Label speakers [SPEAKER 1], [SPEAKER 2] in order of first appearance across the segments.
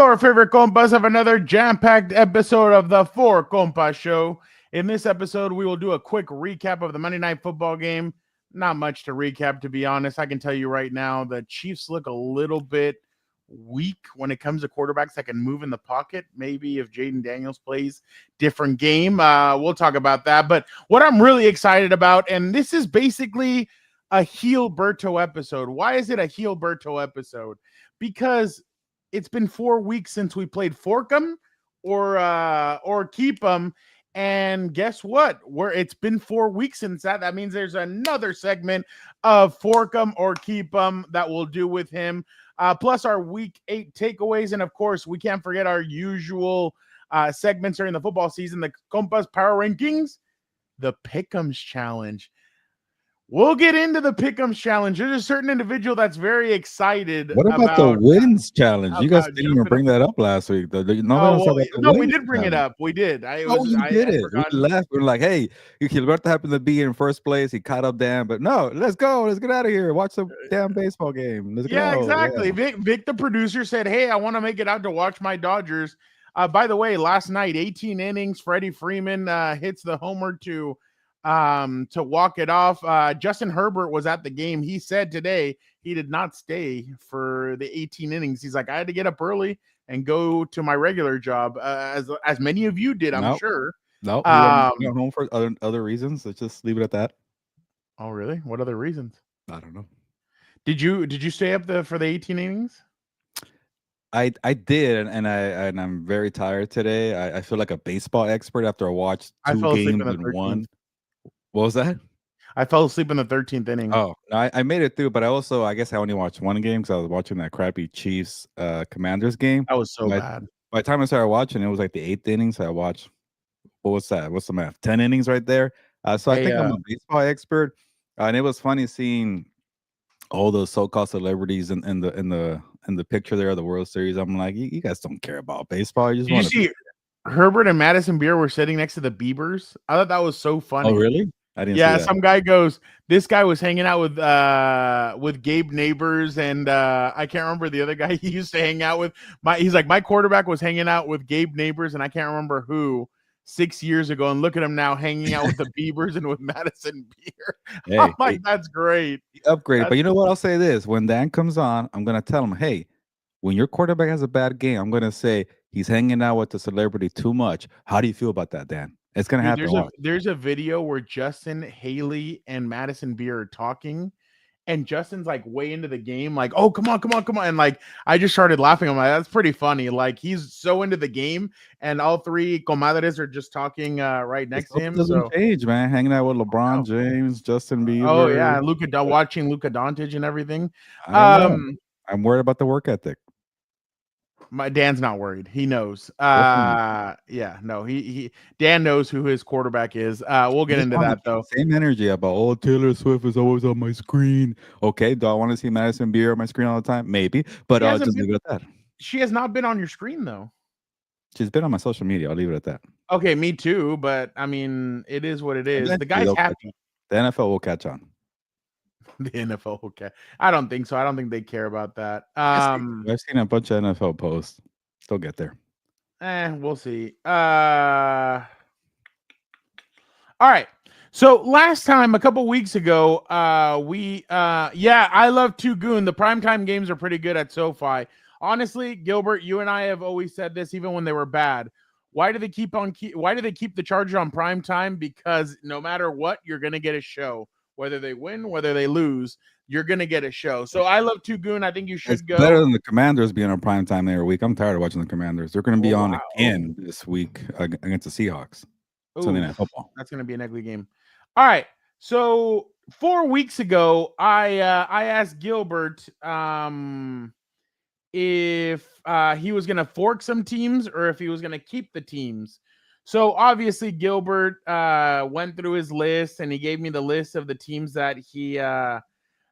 [SPEAKER 1] Our favorite compas of another jam-packed episode of the Four Compas Show. In this episode, we will do a quick recap of the Monday Night Football game. Not much to recap, to be honest. I can tell you right now, the Chiefs look a little bit weak when it comes to quarterbacks that can move in the pocket. Maybe if Jayden Daniels plays different game, we'll talk about that. But what I'm really excited about, and this is basically a Gilberto episode. Why is it a Gilberto episode? Because it's been 4 weeks since we played Fork 'em or Keep 'em. And guess what? It's been 4 weeks since that. That means there's another segment of Fork 'em or Keep 'em that we'll do with him. Plus our week 8 takeaways. And of course, we can't forget our usual segments during the football season, the Compas Power Rankings, the Pick'ems Challenge. We'll get into the Pick'ems Challenge. There's a certain individual that's very excited.
[SPEAKER 2] What about the Wins Challenge? You guys didn't even bring that up last week.
[SPEAKER 1] We did bring it up. We did.
[SPEAKER 2] We did it. We left. We were like, hey, Gilberto happened to be in first place. He caught up Dan, but no, let's go. Let's get out of here. Watch the damn baseball game. Let's go.
[SPEAKER 1] Exactly. Yeah. Vic the Producer said, hey, I want to make it out to watch my Dodgers. By the way, last night, 18 innings, Freddie Freeman hits the homer to walk it off. Justin Herbert was at the game. He said today he did not stay for the 18 innings. He's like, I had to get up early and go to my regular job, as many of you did, I'm sure.
[SPEAKER 2] No, went home for other reasons. Let's just leave it at that.
[SPEAKER 1] Oh, really? What other reasons?
[SPEAKER 2] I don't know.
[SPEAKER 1] Did you stay up for the 18 innings?
[SPEAKER 2] I did, and I'm very tired today. I feel like a baseball expert after I watched 2 games in one. What was that?
[SPEAKER 1] I fell asleep in the 13th inning.
[SPEAKER 2] Oh, no, I made it through, but I guess I only watched one game because I was watching that crappy Chiefs Commanders game.
[SPEAKER 1] That was so bad.
[SPEAKER 2] By the time I started watching, it was like the 8th inning. So I watched, what was that? What's the math? 10 innings right there. So I think I'm a baseball expert. And it was funny seeing all those so-called celebrities in the picture there of the World Series. I'm like, you guys don't care about baseball. You just
[SPEAKER 1] see Herbert and Madison Beer were sitting next to the Biebers. I thought that was so funny.
[SPEAKER 2] Oh, really? I didn't.
[SPEAKER 1] Yeah, some guy goes, this guy was hanging out with Gabe Neighbors, and I can't remember the other guy he used to hang out with. He's like, my quarterback was hanging out with Gabe Neighbors, and I can't remember who 6 years ago. And look at him now hanging out with the Biebers and with Madison Beer. Hey, I'm like, that's great.
[SPEAKER 2] He upgraded. But you know what? I'll say this. When Dan comes on, I'm going to tell him, hey, when your quarterback has a bad game, I'm going to say he's hanging out with the celebrity too much. How do you feel about that, Dan? It's going to happen.
[SPEAKER 1] There's a video where Justin, Haley, and Madison Beer are talking, and Justin's like way into the game, like, oh, come on. And like, I just started laughing. I'm like, that's pretty funny. Like, he's so into the game, and all 3 comadres are just talking right next to him.
[SPEAKER 2] Doesn't change, man. Hanging out with LeBron James, Justin Bieber.
[SPEAKER 1] Oh, yeah. Watching Luka Doncic and everything.
[SPEAKER 2] I'm worried about the work ethic.
[SPEAKER 1] My Dan's not worried. He knows. Dan knows who his quarterback is. We'll get into that though.
[SPEAKER 2] Same energy about Taylor Swift is always on my screen. Okay, do I want to see Madison Beer on my screen all the time? Maybe, but I'll just leave it at that.
[SPEAKER 1] She has not been on your screen though.
[SPEAKER 2] She's been on my social media. I'll leave it at that.
[SPEAKER 1] Okay, me too. But I mean, it is what it is. The guy's happy.
[SPEAKER 2] The NFL will catch on.
[SPEAKER 1] The NFL, okay. I don't think so. I don't think they care about that.
[SPEAKER 2] I've seen a bunch of NFL posts. They'll get there.
[SPEAKER 1] We'll see. All right. So last time, a couple weeks ago, I love Two Goon. The primetime games are pretty good at SoFi. Honestly, Gilbert, you and I have always said this, even when they were bad. Why do they keep the Chargers on primetime? Because no matter what, you're gonna get a show. Whether they win, whether they lose, you're going to get a show. So I love Two Goon. I think you should go.
[SPEAKER 2] Better than the Commanders being on prime time every week. I'm tired of watching the Commanders. They're going to be on again this week against the Seahawks. Sunday Night Football.
[SPEAKER 1] That's going to be an ugly game. All right. So 4 weeks ago, I asked Gilbert if he was going to fork some teams or if he was going to keep the teams. So obviously Gilbert went through his list and he gave me the list of the teams that he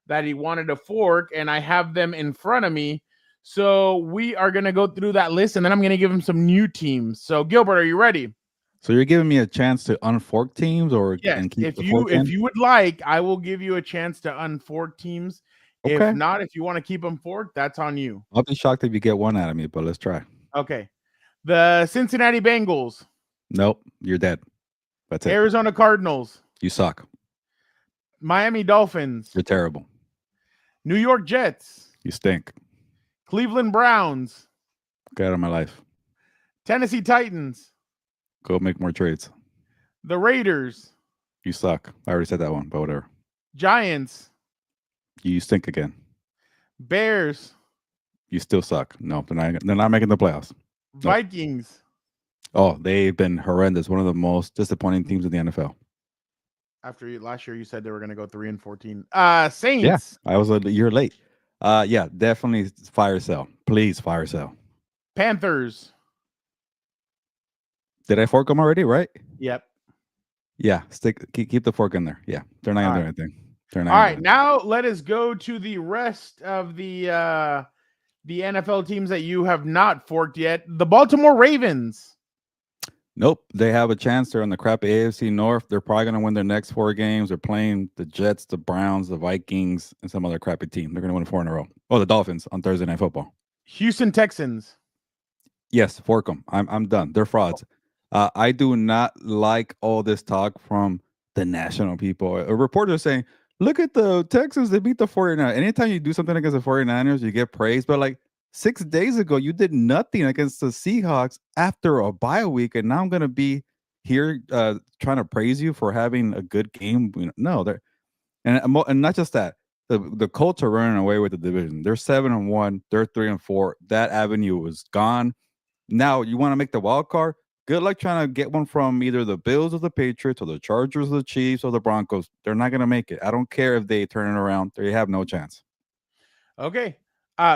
[SPEAKER 1] wanted to fork, and I have them in front of me. So we are going to go through that list, and then I'm going to give him some new teams. So Gilbert, are you ready?
[SPEAKER 2] So you're giving me a chance to unfork teams, or
[SPEAKER 1] if you would like, I will give you a chance to unfork teams. Okay. If not, if you want to keep them forked, that's on you.
[SPEAKER 2] I'll be shocked if you get one out of me, but let's try.
[SPEAKER 1] Okay. The Cincinnati Bengals.
[SPEAKER 2] Nope, you're dead. That's it.
[SPEAKER 1] Arizona Cardinals.
[SPEAKER 2] You suck.
[SPEAKER 1] Miami Dolphins.
[SPEAKER 2] You're terrible.
[SPEAKER 1] New York Jets.
[SPEAKER 2] You stink.
[SPEAKER 1] Cleveland Browns.
[SPEAKER 2] Get out of my life.
[SPEAKER 1] Tennessee Titans.
[SPEAKER 2] Go make more trades.
[SPEAKER 1] The Raiders.
[SPEAKER 2] You suck. I already said that one, but whatever.
[SPEAKER 1] Giants.
[SPEAKER 2] You stink again.
[SPEAKER 1] Bears.
[SPEAKER 2] You still suck. No, they're not making the playoffs.
[SPEAKER 1] Vikings.
[SPEAKER 2] Oh, they've been horrendous. One of the most disappointing teams in the NFL.
[SPEAKER 1] After last year, you said they were going to go 3-14. Saints.
[SPEAKER 2] Yeah, I was a year late. Yeah, definitely fire sale. Please fire sale.
[SPEAKER 1] Panthers.
[SPEAKER 2] Did I fork them already? Right?
[SPEAKER 1] Yep.
[SPEAKER 2] Yeah, keep the fork in there. Yeah, they're not gonna do anything. They're not.
[SPEAKER 1] All right, now let us go to the rest of the NFL teams that you have not forked yet. The Baltimore Ravens.
[SPEAKER 2] Nope, they have a chance. They're in the crappy AFC North. They're probably going to win their next 4 games. They're playing the Jets, the Browns, the Vikings, and some other crappy team. They're going to win 4 in a row. Oh, the Dolphins on Thursday Night Football.
[SPEAKER 1] Houston Texans.
[SPEAKER 2] Yes, fork them. I'm done. They're frauds. I do not like all this talk from the national people. A reporter is saying, look at the Texans. They beat the 49ers. Anytime you do something against the 49ers, you get praise. But like 6 days ago, you did nothing against the Seahawks after a bye week. And now I'm going to be here trying to praise you for having a good game. No, they're and not just that. The Colts are running away with the division. They're 7-1. They're 3-4. That avenue was gone. Now you want to make the wild card? Good luck trying to get one from either the Bills or the Patriots or the Chargers or the Chiefs or the Broncos. They're not going to make it. I don't care if they turn it around. They have no chance.
[SPEAKER 1] Okay.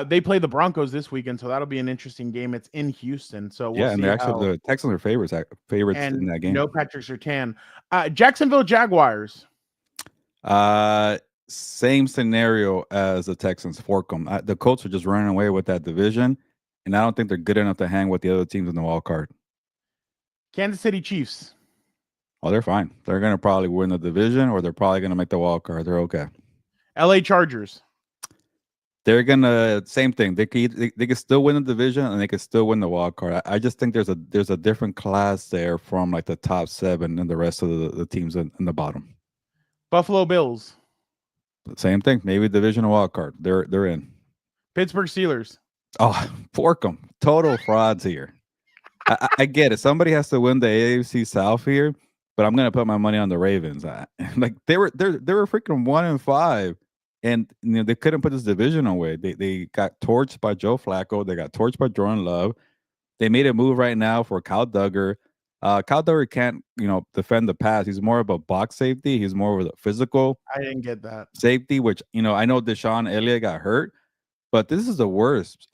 [SPEAKER 1] They play the Broncos this weekend, so that'll be an interesting game. It's in Houston, so we'll see.
[SPEAKER 2] And they're actually the Texans are favorites in that game.
[SPEAKER 1] No Patrick Surtain. Jacksonville Jaguars.
[SPEAKER 2] Same scenario as the Texans. Fork them. The Colts are just running away with that division, and I don't think they're good enough to hang with the other teams in the wild card.
[SPEAKER 1] Kansas City Chiefs.
[SPEAKER 2] Oh, they're fine. They're going to probably win the division, or they're probably going to make the wild card. They're okay.
[SPEAKER 1] LA Chargers.
[SPEAKER 2] They're gonna same thing. They could still win the division and they could still win the wild card. I just think there's a different class there from like the top 7 and the rest of the teams in the bottom.
[SPEAKER 1] Buffalo Bills.
[SPEAKER 2] Same thing. Maybe division or wild card. They're in.
[SPEAKER 1] Pittsburgh Steelers.
[SPEAKER 2] Oh, fork them. Total frauds here. I get it. Somebody has to win the AFC South here, but I'm gonna put my money on the Ravens. Like they were freaking 1-5. And they couldn't put this division away. They got torched by Joe Flacco. They got torched by Jordan Love. They made a move right now for Kyle Duggar. Kyle Duggar can't, defend the pass. He's more of a box safety. He's more of a physical.
[SPEAKER 1] I didn't get that
[SPEAKER 2] safety, which I know Deshaun Elliott got hurt, but this is the worst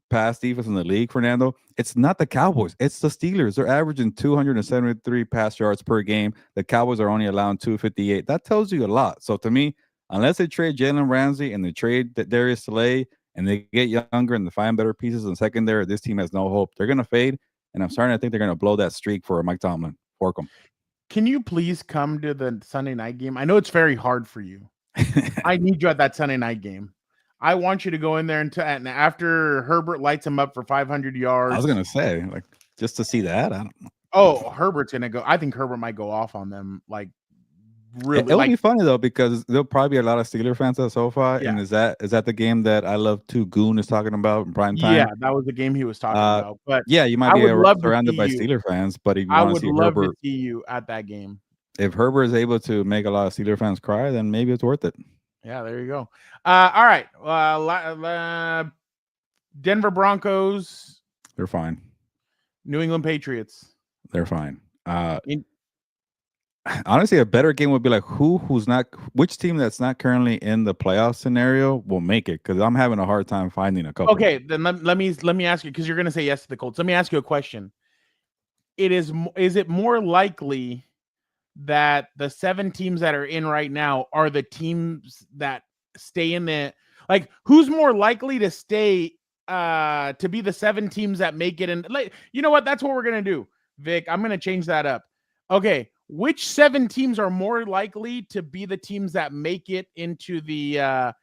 [SPEAKER 2] pass defense in the league, Fernando. It's not the Cowboys. It's the Steelers. They're averaging 273 pass yards per game. The Cowboys are only allowing 258. That tells you a lot. So to me, unless they trade Jalen Ramsey and they trade Darius Slay and they get younger and they find better pieces in secondary, this team has no hope. They're going to fade, and I'm starting to think they're going to blow that streak for Mike Tomlin. Fork them.
[SPEAKER 1] Can you please come to the Sunday night game? I know it's very hard for you. I need you at that Sunday night game. I want you to go in there and after Herbert lights him up for 500 yards.
[SPEAKER 2] I was going to say, like, just to see that. I don't know.
[SPEAKER 1] Oh, Herbert's going to go. I think Herbert might go off on them, like, really.
[SPEAKER 2] It'll be funny though, because there'll probably be a lot of Steeler fans at SoFi. Yeah. And is that the game that I Love to Goon is talking about in prime time?
[SPEAKER 1] Yeah, that was the game he was talking about. But
[SPEAKER 2] yeah, you might be surrounded by Steeler fans, but if you want to see Herbert,
[SPEAKER 1] to see you at that game.
[SPEAKER 2] If Herbert is able to make a lot of Steeler fans cry, then maybe it's worth it.
[SPEAKER 1] Yeah, there you go. All right, Denver Broncos.
[SPEAKER 2] They're fine.
[SPEAKER 1] New England Patriots.
[SPEAKER 2] They're fine. Honestly, a better game would be like which team that's not currently in the playoff scenario will make it, because I'm having a hard time finding a couple.
[SPEAKER 1] Okay, then let me ask you, because you're going to say yes to the Colts. Let me ask you a question. Is it more likely that the 7 teams that are in right now are the teams that stay in the, like, who's more likely to stay to be the 7 teams that make it? And like, you know what? That's what we're going to do, Vic. I'm going to change that up. Okay. Which 7 teams are more likely to be the teams that make it into the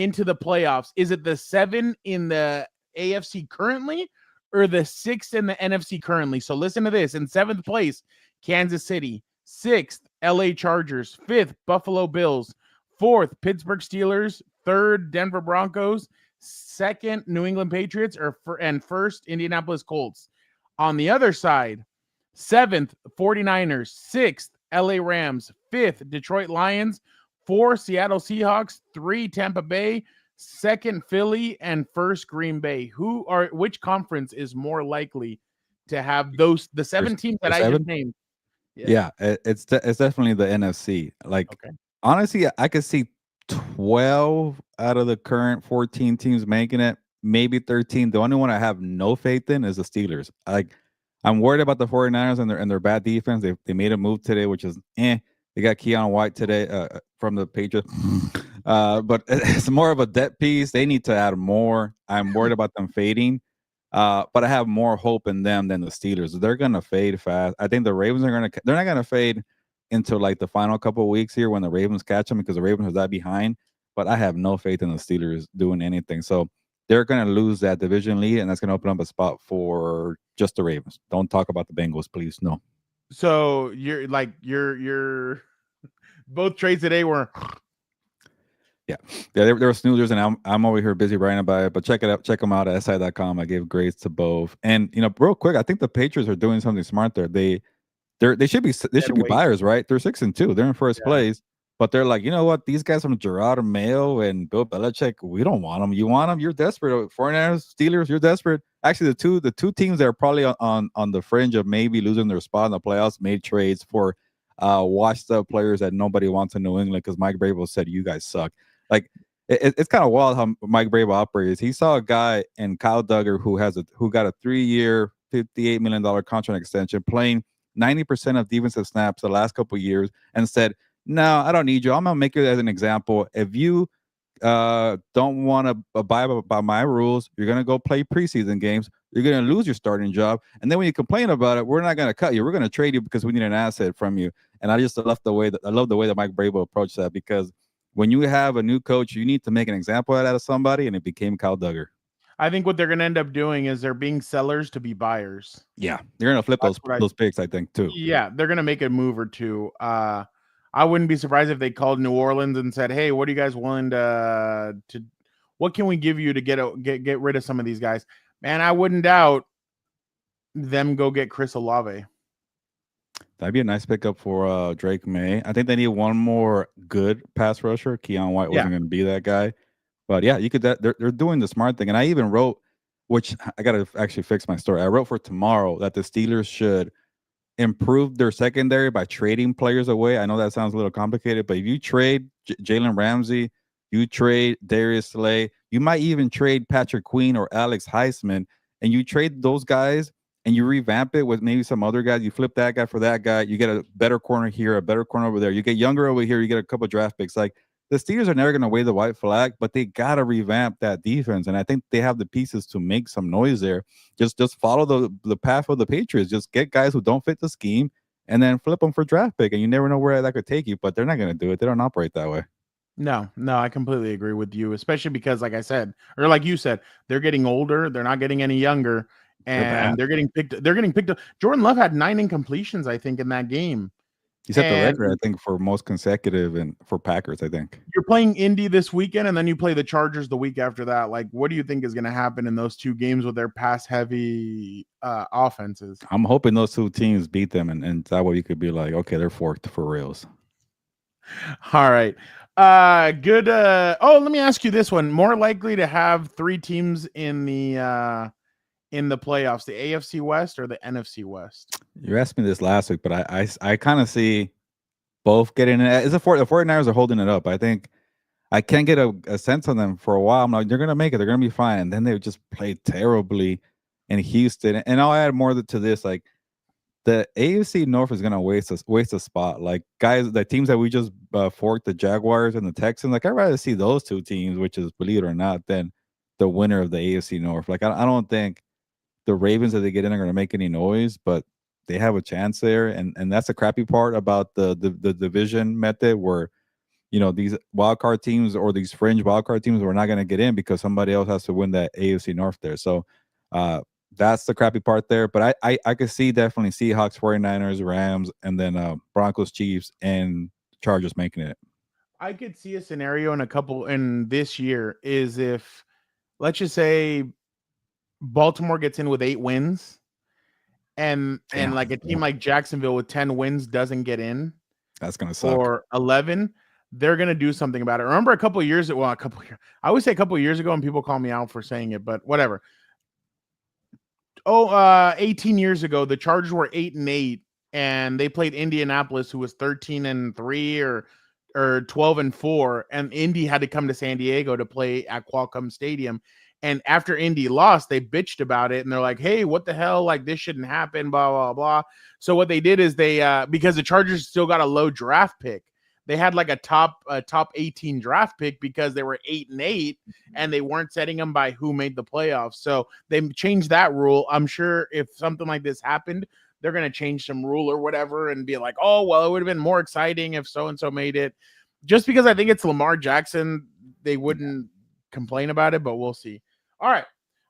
[SPEAKER 1] playoffs? Is it the 7 in the AFC currently, or the 6th in the NFC currently. So listen to this. In 7th place, Kansas City. 6th, LA Chargers. 5th, Buffalo Bills. 4th, Pittsburgh Steelers. 3rd, Denver Broncos. 2nd, New England Patriots. And 1st, Indianapolis Colts. On the other side, 7th, 49ers. 6th, LA Rams. 5th, Detroit Lions. 4, Seattle Seahawks. 3, Tampa Bay. 2nd, Philly, and 1st, Green Bay. Which conference is more likely to have the 7 teams that I just named?
[SPEAKER 2] Yeah, it's definitely the NFC. Like,
[SPEAKER 1] okay.
[SPEAKER 2] Honestly, I could see 12 out of the current 14 teams making it, maybe 13. The only one I have no faith in is the Steelers. I'm worried about the 49ers and their bad defense. They made a move today, which is They got Keon White today from the Patriots. But it's more of a depth piece. They need to add more. I'm worried about them fading. But I have more hope in them than the Steelers. They're gonna fade fast. I think the Ravens they're not gonna fade until like the final couple of weeks here when the Ravens catch them, because the Ravens are that behind. But I have no faith in the Steelers doing anything. So they're gonna lose that division lead, and that's gonna open up a spot for just the Ravens. Don't talk about the Bengals, please. No.
[SPEAKER 1] So you're both trades today were
[SPEAKER 2] there were snoozers, and I'm over here busy writing about it. But check it out, check them out at si.com. I gave grades to both, and real quick, I think the Patriots are doing something smart there. They should be buyers, right? They're 6-2, they're in first place, but they're like, you know what? These guys from Gerard Mayo and Bill Belichick, we don't want them. You want them? You're desperate. 49ers, Steelers, you're desperate. Actually, the two teams that are probably on the fringe of maybe losing their spot in the playoffs made trades for washed up players that nobody wants in New England because Mike Vrabel said you guys suck. Like it's kind of wild how Mike Vrabel operates. He saw a guy in Kyle Duggar who got a 3-year, $58 million contract extension, playing 90% of defensive snaps the last couple of years, and said, "No, I don't need you. I'm gonna make it as an example. If you don't want to abide by my rules, you're gonna go play preseason games. You're gonna lose your starting job, and then when you complain about it, we're not gonna cut you. We're gonna trade you because we need an asset from you." And I just love the way that Mike Vrabel approached that, because when you have a new coach, you need to make an example out of somebody, and it became Kyle Duggar.
[SPEAKER 1] I think what they're going to end up doing is they're being sellers to be buyers.
[SPEAKER 2] Yeah, they're going to flip those picks, I think, too.
[SPEAKER 1] Yeah, they're going to make a move or two. I wouldn't be surprised if they called New Orleans and said, "Hey, what are you guys willing to what can we give you to get rid of some of these guys?" Man, I wouldn't doubt them go get Chris Olave.
[SPEAKER 2] That'd be a nice pickup for Drake May. I think they need one more good pass rusher. Keon White wasn't going to be that guy. But yeah, you could. They're doing the smart thing, and I even wrote, which I got to actually fix my story. I wrote for tomorrow that the Steelers should improve their secondary by trading players away. I know that sounds a little complicated, but if you trade Jalen Ramsey, you trade Darius Slay, you might even trade Patrick Queen or Alex Heisman, and you trade those guys and you revamp it with maybe some other guys. You flip that guy for that guy. You get a better corner here, a better corner over there. You get younger over here. You get a couple draft picks. Like, the Steelers are never going to wave the white flag, but they got to revamp that defense. And I think they have the pieces to make some noise there. Just follow the path of the Patriots. Just get guys who don't fit the scheme and then flip them for draft pick. And you never know where that could take you, but they're not going to do it. They don't operate that way.
[SPEAKER 1] No, I completely agree with you, especially because, like I said, or like you said, they're getting older. They're not getting any younger, and they're getting picked up. Jordan Love had 9 incompletions, I think, in that game.
[SPEAKER 2] He set the record, I think, for most consecutive and for Packers, I think.
[SPEAKER 1] You're playing Indy this weekend, and then you play the Chargers the week after that. Like, what do you think is going to happen in those 2 games with their pass-heavy offenses?
[SPEAKER 2] I'm hoping those 2 teams beat them, and that way you could be like, okay, they're forked for reals.
[SPEAKER 1] All right. Good. Let me ask you this one. More likely to have 3 teams in the playoffs, the AFC West or the NFC West?
[SPEAKER 2] You asked me this last week, but I kind of see both getting it. The 49ers are holding it up. I think I can't get a sense on them for a while. I'm like, they're going to make it. They're going to be fine. And then they just played terribly in Houston. And I'll add more to this. Like, the AFC North is going to waste a spot. Like, guys, the teams that we just forked, the Jaguars and the Texans, like, I'd rather see those 2 teams, which is, believe it or not, than the winner of the AFC North. Like, I don't think the Ravens that they get in are going to make any noise, but they have a chance there. And that's the crappy part about the division method, where, these wildcard teams or these fringe wildcard teams are not going to get in because somebody else has to win that AFC North there. So That's the crappy part there. But I could see definitely Seahawks, 49ers, Rams, and then Broncos, Chiefs, and Chargers making it.
[SPEAKER 1] I could see a scenario in this year is if, let's just say, Baltimore gets in with 8 wins, and like a team like Jacksonville with 10 wins doesn't get in.
[SPEAKER 2] That's gonna suck.
[SPEAKER 1] Or 11, they're gonna do something about it. Remember a couple of years ago, I always say a couple of years ago, and people call me out for saying it, but whatever. 18 years ago, the Chargers were 8-8, and they played Indianapolis, who was 13-3 or 12-4, and Indy had to come to San Diego to play at Qualcomm Stadium. And after Indy lost, they bitched about it, and they're like, "Hey, what the hell? Like, this shouldn't happen." Blah blah blah. So what they did is they because the Chargers still got a low draft pick, they had like a top 18 draft pick because they were 8-8, and they weren't setting them by who made the playoffs. So they changed that rule. I'm sure if something like this happened, they're gonna change some rule or whatever and be like, "Oh, well, it would have been more exciting if so and so made it." Just because I think it's Lamar Jackson, they wouldn't complain about it, but we'll see. All right,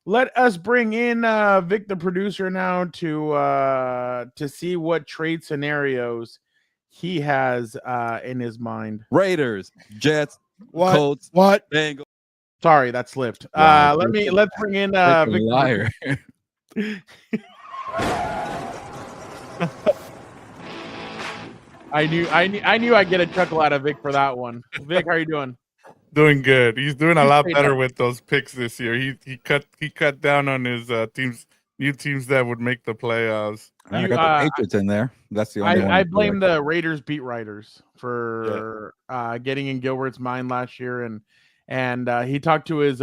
[SPEAKER 1] let us bring in Vic the Producer now to see what trade scenarios he has in his mind.
[SPEAKER 2] Raiders, Jets, Colts,
[SPEAKER 3] Bengals.
[SPEAKER 1] Sorry, that slipped.
[SPEAKER 2] Wow,
[SPEAKER 1] Let's bring in Vic
[SPEAKER 2] liar.
[SPEAKER 1] I knew I'd get a chuckle out of Vic for that one. Vic, how are you doing?
[SPEAKER 3] Doing good. He's doing a lot better with those picks this year. He cut down on his new teams that would make the playoffs.
[SPEAKER 2] I got the Patriots in there. That's the only one.
[SPEAKER 1] I blame the Raiders beat writers for getting in Gilbert's mind last year, and he talked to his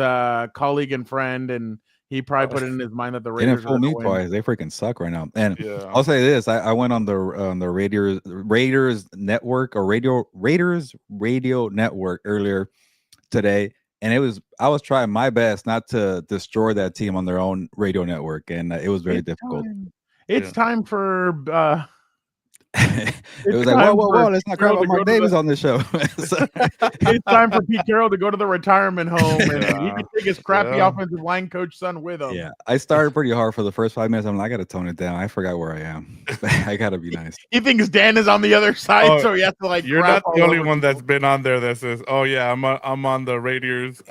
[SPEAKER 1] colleague and friend, and he probably put it in his mind that the Raiders
[SPEAKER 2] didn't fool me twice. They freaking suck right now. And I'll say this: I went on the Raiders network or Raiders radio network earlier today, and I was trying my best not to destroy that team on their own radio network, and it was very difficult.
[SPEAKER 1] It's time for
[SPEAKER 2] it was like, whoa, let's not crap on Mark Davis on this show.
[SPEAKER 1] It's time for Pete Carroll to go to the retirement home, and he can take his crappy offensive line coach son with him.
[SPEAKER 2] Yeah, I started pretty hard for the first 5 minutes. I'm like, I got to tone it down. I forgot where I am. I got to be nice.
[SPEAKER 1] He thinks Dan is on the other side, so he has to like.
[SPEAKER 3] You're not the only one that's been on there that says, "Oh yeah, I'm on the Raiders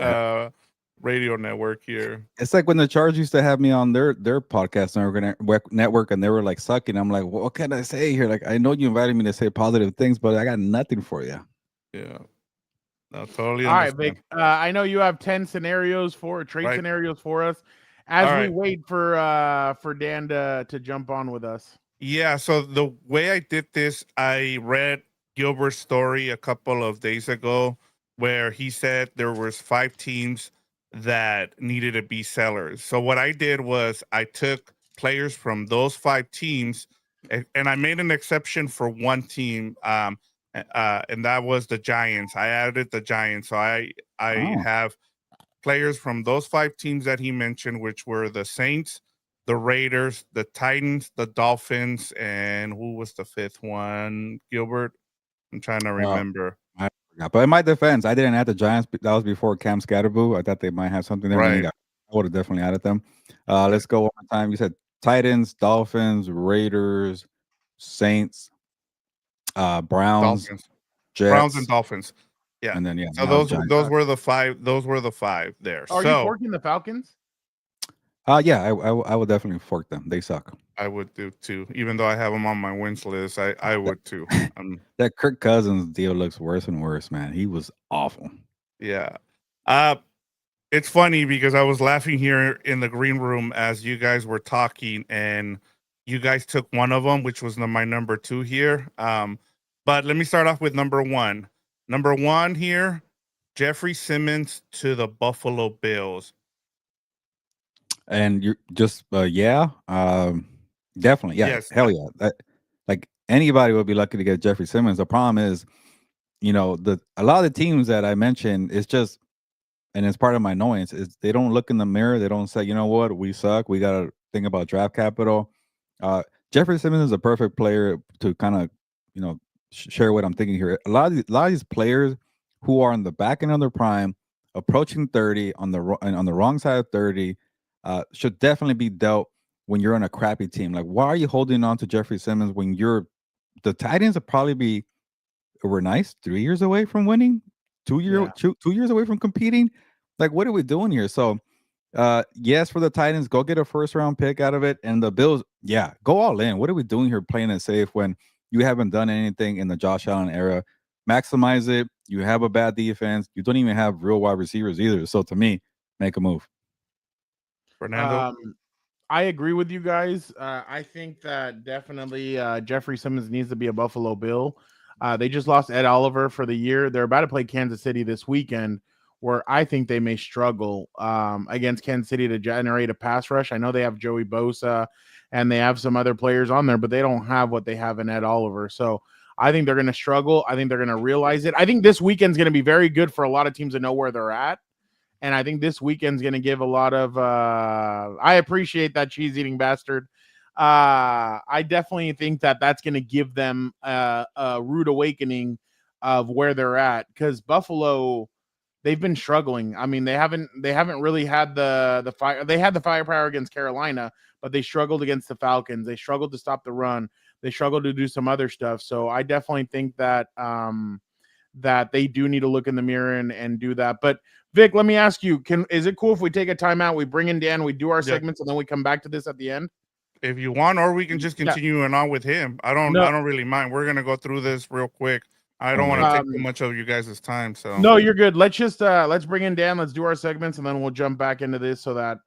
[SPEAKER 3] radio network here."
[SPEAKER 2] It's like when the Chargers used to have me on their podcast network, and they were like sucking. I'm like, well, what can I say here? Like, I know you invited me to say positive things, but I got nothing for you.
[SPEAKER 3] Yeah, no, totally.
[SPEAKER 1] All right, Vic. I know you have 10 scenarios scenarios for us as we wait for Dan to jump on with us.
[SPEAKER 3] Yeah. So the way I did this, I read Gilbert's story a couple of days ago where he said there was 5 teams that needed to be sellers. So what I did was I took players from those 5 teams, and I made an exception for one team, and that was the Giants. I added the Giants. So I have players from those 5 teams that he mentioned, which were the Saints, the Raiders, the Titans, the Dolphins, and who was the 5th one, Gilbert? I'm trying to remember.
[SPEAKER 2] But in my defense, I didn't add the Giants. That was before Cam Scatterboo. I thought they might have something there.
[SPEAKER 3] Right.
[SPEAKER 2] I would have definitely added them. Let's go one more time. You said Titans, Dolphins, Raiders, Saints, Browns,
[SPEAKER 3] Dolphins.
[SPEAKER 2] Jets,
[SPEAKER 3] Browns and Dolphins. Yeah.
[SPEAKER 2] And then
[SPEAKER 3] So those were the 5. Those were the 5 there.
[SPEAKER 1] Are you forking the Falcons?
[SPEAKER 2] Yeah, I would definitely fork them. They suck.
[SPEAKER 3] I would do too. Even though I have them on my wins list, I would too.
[SPEAKER 2] That Kirk Cousins deal looks worse and worse, man. He was awful.
[SPEAKER 3] Yeah. It's funny because I was laughing here in the green room as you guys were talking, and you guys took one of them, which was my number 2 here. But let me start off with number 1. Number 1 here, Jeffrey Simmons to the Buffalo Bills.
[SPEAKER 2] And you're just definitely, yeah, yes. Hell yeah. That, like, anybody would be lucky to get Jeffrey Simmons. The problem is, a lot of the teams that I mentioned, it's just, and it's part of my annoyance, is they don't look in the mirror. They don't say, you know what, we suck. We got to think about draft capital. Jeffrey Simmons is a perfect player to kind of, share what I'm thinking here. A lot of these players who are in the back end of their prime, approaching 30 on the wrong side of 30, should definitely be dealt when you're on a crappy team. Like, why are you holding on to Jeffrey Simmons when the Titans will probably be, we're nice, 3 years away from winning, 2 years away from competing. Like, what are we doing here? So, yes, for the Titans, go get a first round pick out of it. And the Bills, yeah, go all in. What are we doing here playing it safe when you haven't done anything in the Josh Allen era? Maximize it. You have a bad defense. You don't even have real wide receivers either. So to me, make a move.
[SPEAKER 3] Fernando.
[SPEAKER 1] I agree with you guys. I think that definitely Jeffrey Simmons needs to be a Buffalo Bill. They just lost Ed Oliver for the year. They're about to play Kansas City this weekend, where I think they may struggle against Kansas City to generate a pass rush. I know they have Joey Bosa and they have some other players on there, but they don't have what they have in Ed Oliver. So I think they're going to struggle. I think they're going to realize it. I think this weekend's going to be very good for a lot of teams to know where they're at. And I think this weekend's going to give a lot of I appreciate that cheese eating bastard. I definitely think that that's going to give them a rude awakening of where they're at, because Buffalo, they've been struggling. I mean, they haven't really had the fire. They had the firepower against Carolina, but they struggled against the Falcons. They struggled to stop the run. They struggled to do some other stuff. So I definitely think that that they do need to look in the mirror and do that. But Vic, let me ask you, is it cool if we take a timeout, we bring in Dan, we do our segments, and then we come back to this at the end?
[SPEAKER 3] If you want, or we can just continue on with him. I don't really mind. We're gonna go through this real quick. I don't want to take too much of you guys' time. So
[SPEAKER 1] no, you're good. Let's just let's bring in Dan, let's do our segments, and then we'll jump back into this, so that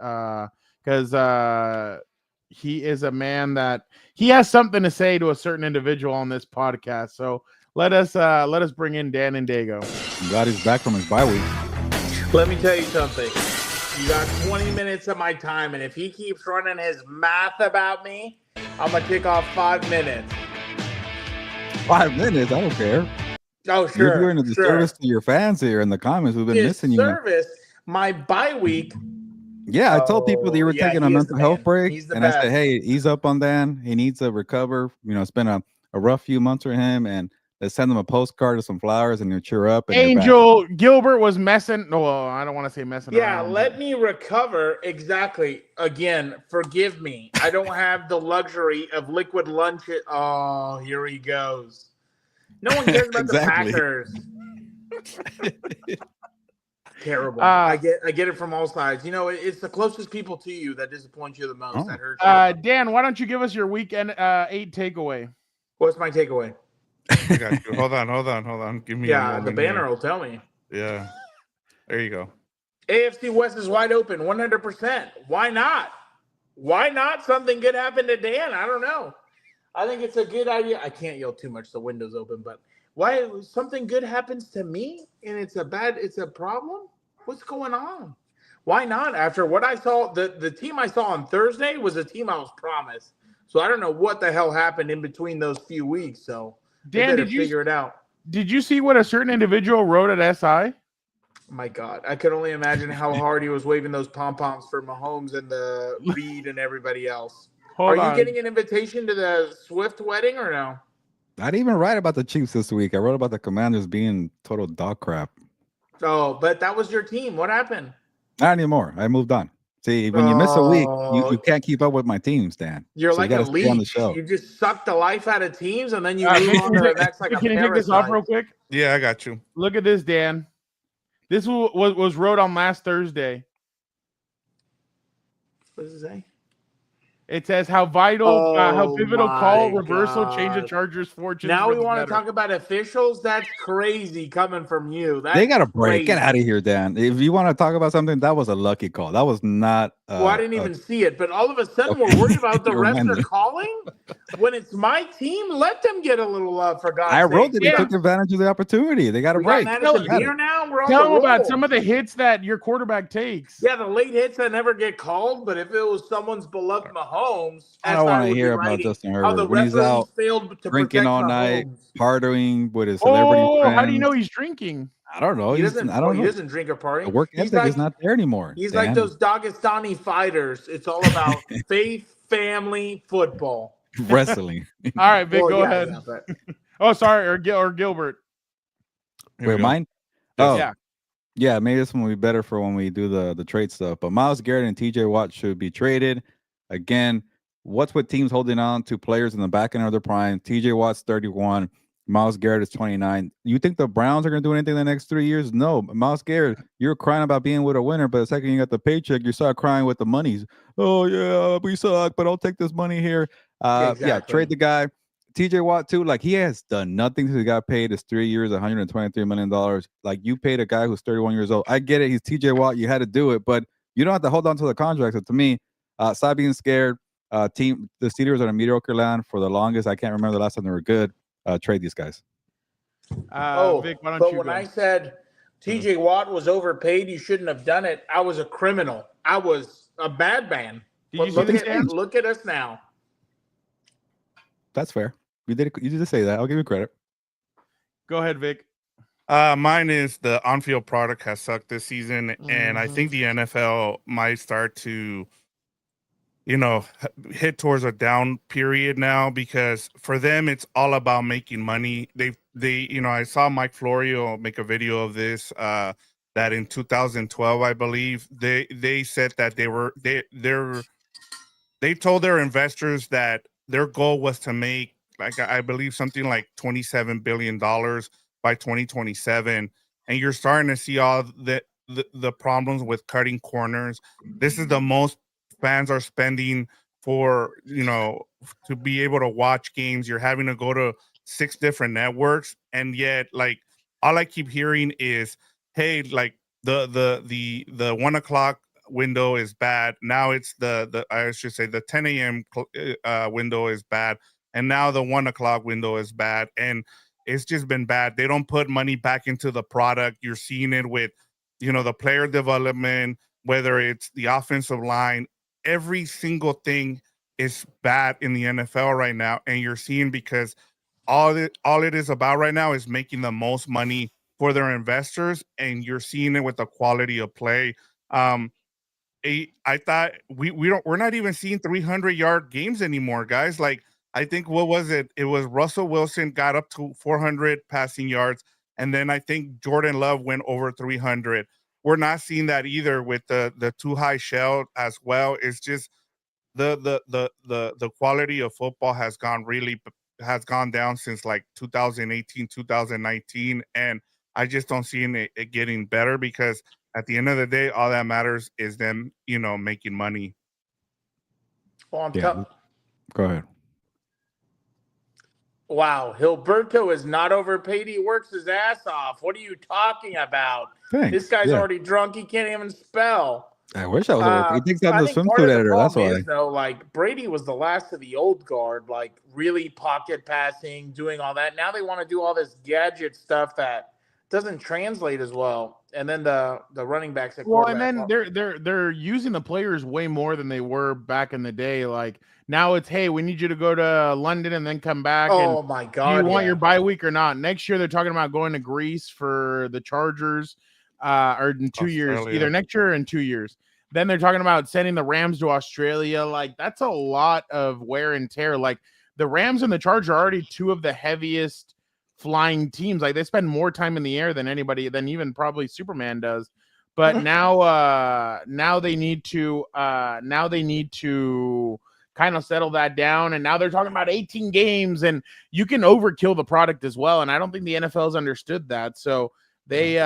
[SPEAKER 1] because he is a man that he has something to say to a certain individual on this podcast. So let us bring in Dan and Dago.
[SPEAKER 2] I'm glad he's back from his bye week.
[SPEAKER 4] Let me tell you something. You got 20 minutes of my time, and if he keeps running his math about me, I'm going to take off 5 minutes.
[SPEAKER 2] 5 minutes? I don't care.
[SPEAKER 4] Oh, sure.
[SPEAKER 2] You're doing a disservice to your fans here in the comments who've been missing you.
[SPEAKER 4] Disservice? My bye week.
[SPEAKER 2] Yeah, I told people that you were taking a mental health break, and
[SPEAKER 4] best.
[SPEAKER 2] I said, hey, ease up on Dan. He needs to recover. You know, it's been a rough few months for him, and let's send him a postcard or some flowers and he'll cheer up. And
[SPEAKER 1] Angel Gilbert was messing. No, I don't want to say messing.
[SPEAKER 4] Yeah,
[SPEAKER 1] around.
[SPEAKER 4] let me recover. Exactly. Again, forgive me. I don't have the luxury of liquid lunch. Oh, here he goes. No one cares about the Packers. Terrible. I get it from all sides. You know, it's the closest people to you that disappoint you the most. That hurts you.
[SPEAKER 1] Dan, why don't you give us your weekend 8 takeaway?
[SPEAKER 4] What's my takeaway?
[SPEAKER 3] I got you. Hold on. Give me
[SPEAKER 4] the banner will tell me.
[SPEAKER 3] Yeah. There you go.
[SPEAKER 4] AFC West is wide open, 100%. Why not? Why not? Something good happened to Dan. I don't know. I think it's a good idea. I can't yell too much. The window's open, but why something good happens to me and it's a problem? What's going on? Why not? After what I saw, the team I saw on Thursday was a team I was promised. So I don't know what the hell happened in between those few weeks. So Dan, did you figure it out?
[SPEAKER 1] Did you see what a certain individual wrote at SI?
[SPEAKER 4] My God, I could only imagine how hard he was waving those pom-poms for Mahomes and the Reed and everybody else. Are you getting an invitation to the Swift wedding or no?
[SPEAKER 2] I didn't even write about the Chiefs this week. I wrote about the Commanders being total dog crap.
[SPEAKER 4] Oh, but that was your team. What happened?
[SPEAKER 2] Not anymore. I moved on. See, when you miss a week, you can't keep up with my teams, Dan.
[SPEAKER 4] You're like a leech. On the show. You just suck the life out of teams, and then you move on to the next like a parasite. Can you take this off
[SPEAKER 1] real quick?
[SPEAKER 3] Yeah, I got you.
[SPEAKER 1] Look at this, Dan. This was wrote on last Thursday.
[SPEAKER 4] What does it say?
[SPEAKER 1] It says how pivotal call reversal change the Chargers' fortunes.
[SPEAKER 4] Now we want to talk about officials. That's crazy coming from you.
[SPEAKER 2] They got a break. Crazy. Get out of here, Dan. If you want to talk about something, that was a lucky call. That was not.
[SPEAKER 4] Well, I didn't even see it, but all of a sudden we're worried about the refs are calling. When it's my team, let them get a little love for God's sake.
[SPEAKER 2] I wrote that they took advantage of the opportunity. They got a break.
[SPEAKER 4] Tell
[SPEAKER 1] them about some of the hits that your quarterback takes.
[SPEAKER 4] Yeah, the late hits that never get called, but if it was someone's beloved Mahomes,
[SPEAKER 2] I don't want to hear about Justin Herbert when he's out drinking all night, partying with his celebrity friends.
[SPEAKER 1] How do you know he's drinking?
[SPEAKER 2] I don't know.
[SPEAKER 4] He doesn't drink or party.
[SPEAKER 2] The work ethic is not there anymore.
[SPEAKER 4] He's like those Dagestani fighters. It's all about faith, family, football,
[SPEAKER 2] wrestling.
[SPEAKER 1] All right, Vic, go ahead. Yeah, but... Oh, sorry, or Gilbert.
[SPEAKER 2] Wait, mine? Oh, yeah. Maybe this one will be better for when we do the trade stuff. But Myles Garrett and TJ Watt should be traded. Again, what's with teams holding on to players in the back end of their prime? TJ Watt's 31. Myles Garrett is 29. You think the Browns are going to do anything in the next 3 years? No. Myles Garrett, you're crying about being with a winner, but the second you got the paycheck, you start crying with the monies. Oh, yeah, we suck, but I'll take this money here. Yeah, trade the guy. TJ Watt, too, like, he has done nothing since he got paid his 3 years, $123 million. Like, you paid a guy who's 31 years old. I get it. He's TJ Watt. You had to do it, but you don't have to hold on to the contract. So, to me, stop being scared. The Steelers are in a mediocre land for the longest. I can't remember the last time they were good. Trade these guys.
[SPEAKER 1] Vic, why don't you
[SPEAKER 4] when
[SPEAKER 1] go?
[SPEAKER 4] I said TJ Watt was overpaid, you shouldn't have done it. I was a criminal. I was a bad man. But look at us now.
[SPEAKER 2] That's fair. You did say that. I'll give you credit.
[SPEAKER 1] Go ahead, Vic.
[SPEAKER 3] Mine is the on-field product has sucked this season, and I think the NFL might start to, hit towards a down period now, because for them it's all about making money. I saw Mike Florio make a video of this that in 2012, I believe, they said that they told their investors that their goal was to make, like, I believe something like $27 billion by 2027. And you're starting to see all the problems with cutting corners. This is the most fans are spending for, to be able to watch games. You're having to go to 6 different networks. And yet, like, all I keep hearing is, hey, like, the 1 o'clock window is bad. Now it's I should say the 10 a.m. window is bad. And now the 1 o'clock window is bad. And it's just been bad. They don't put money back into the product. You're seeing it with, the player development, whether it's the offensive line. Every single thing is bad in the NFL right now. And you're seeing, because all it is about right now is making the most money for their investors. And you're seeing it with the quality of play. I thought we're not even seeing 300-yard games anymore, guys. Like, I think, what was it? It was Russell Wilson got up to 400 passing yards, and then I think Jordan Love went over 300. We're not seeing that either with the too high shell as well. It's just the quality of football has gone down since like 2018, 2019, and I just don't see it getting better, because at the end of the day, all that matters is them, making money.
[SPEAKER 4] Go
[SPEAKER 2] ahead.
[SPEAKER 4] Wow, Gilberto is not overpaid. He works his ass off. What are you talking about?
[SPEAKER 2] Thanks.
[SPEAKER 4] This guy's already drunk. He can't even spell.
[SPEAKER 2] I wish I was overpaid. He thinks I'm the swimsuit editor. That's why.
[SPEAKER 4] Though, like, Brady was the last of the old guard, like, really pocket passing, doing all that. Now they want to do all this gadget stuff that doesn't translate as well. And then the running backs at
[SPEAKER 1] quarterback. And then they're using the players way more than they were back in the day. Like, now it's, hey, we need you to go to London and then come back.
[SPEAKER 4] Oh, my God.
[SPEAKER 1] Do you want your bye week or not? Next year, they're talking about going to Greece for the Chargers, or in 2 years, either next year or in 2 years. Then they're talking about sending the Rams to Australia. Like, that's a lot of wear and tear. Like, the Rams and the Chargers are already 2 of the heaviest flying teams. Like, they spend more time in the air than anybody, than even probably Superman does. But now they need to kind of settle that down. And now they're talking about 18 games, and you can overkill the product as well. And I don't think the NFL's understood that. So they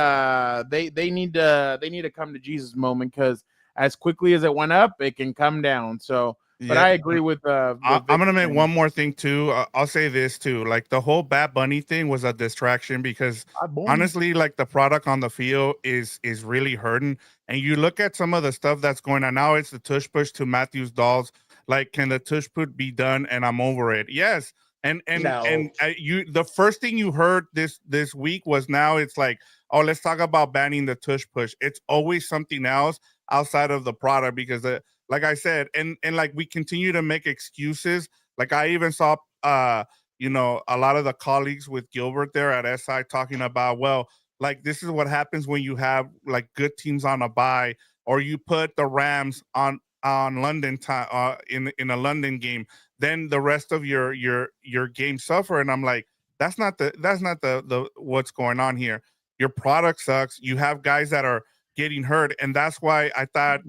[SPEAKER 1] need to come to Jesus moment, because as quickly as it went up, it can come down. So, but I agree with.
[SPEAKER 3] I'm gonna make one more thing too. I'll say this too. Like, the whole Bad Bunny thing was a distraction, because honestly, like, the product on the field is really hurting. And you look at some of the stuff that's going on now. It's the tush push to Matthews dolls. Like, can the tush push be done? And I'm over it. Yes. And the first thing you heard this week was, now it's like, oh, let's talk about banning the tush push. It's always something else outside of the product, because like I said, and like, we continue to make excuses. Like, I even saw a lot of the colleagues with Gilbert there at SI talking about, well, like, this is what happens when you have, like, good teams on a bye, or you put the Rams on London time in a London game, then the rest of your game suffer. And I'm like, that's not the what's going on here. Your product sucks. You have guys that are getting hurt, and that's why I thought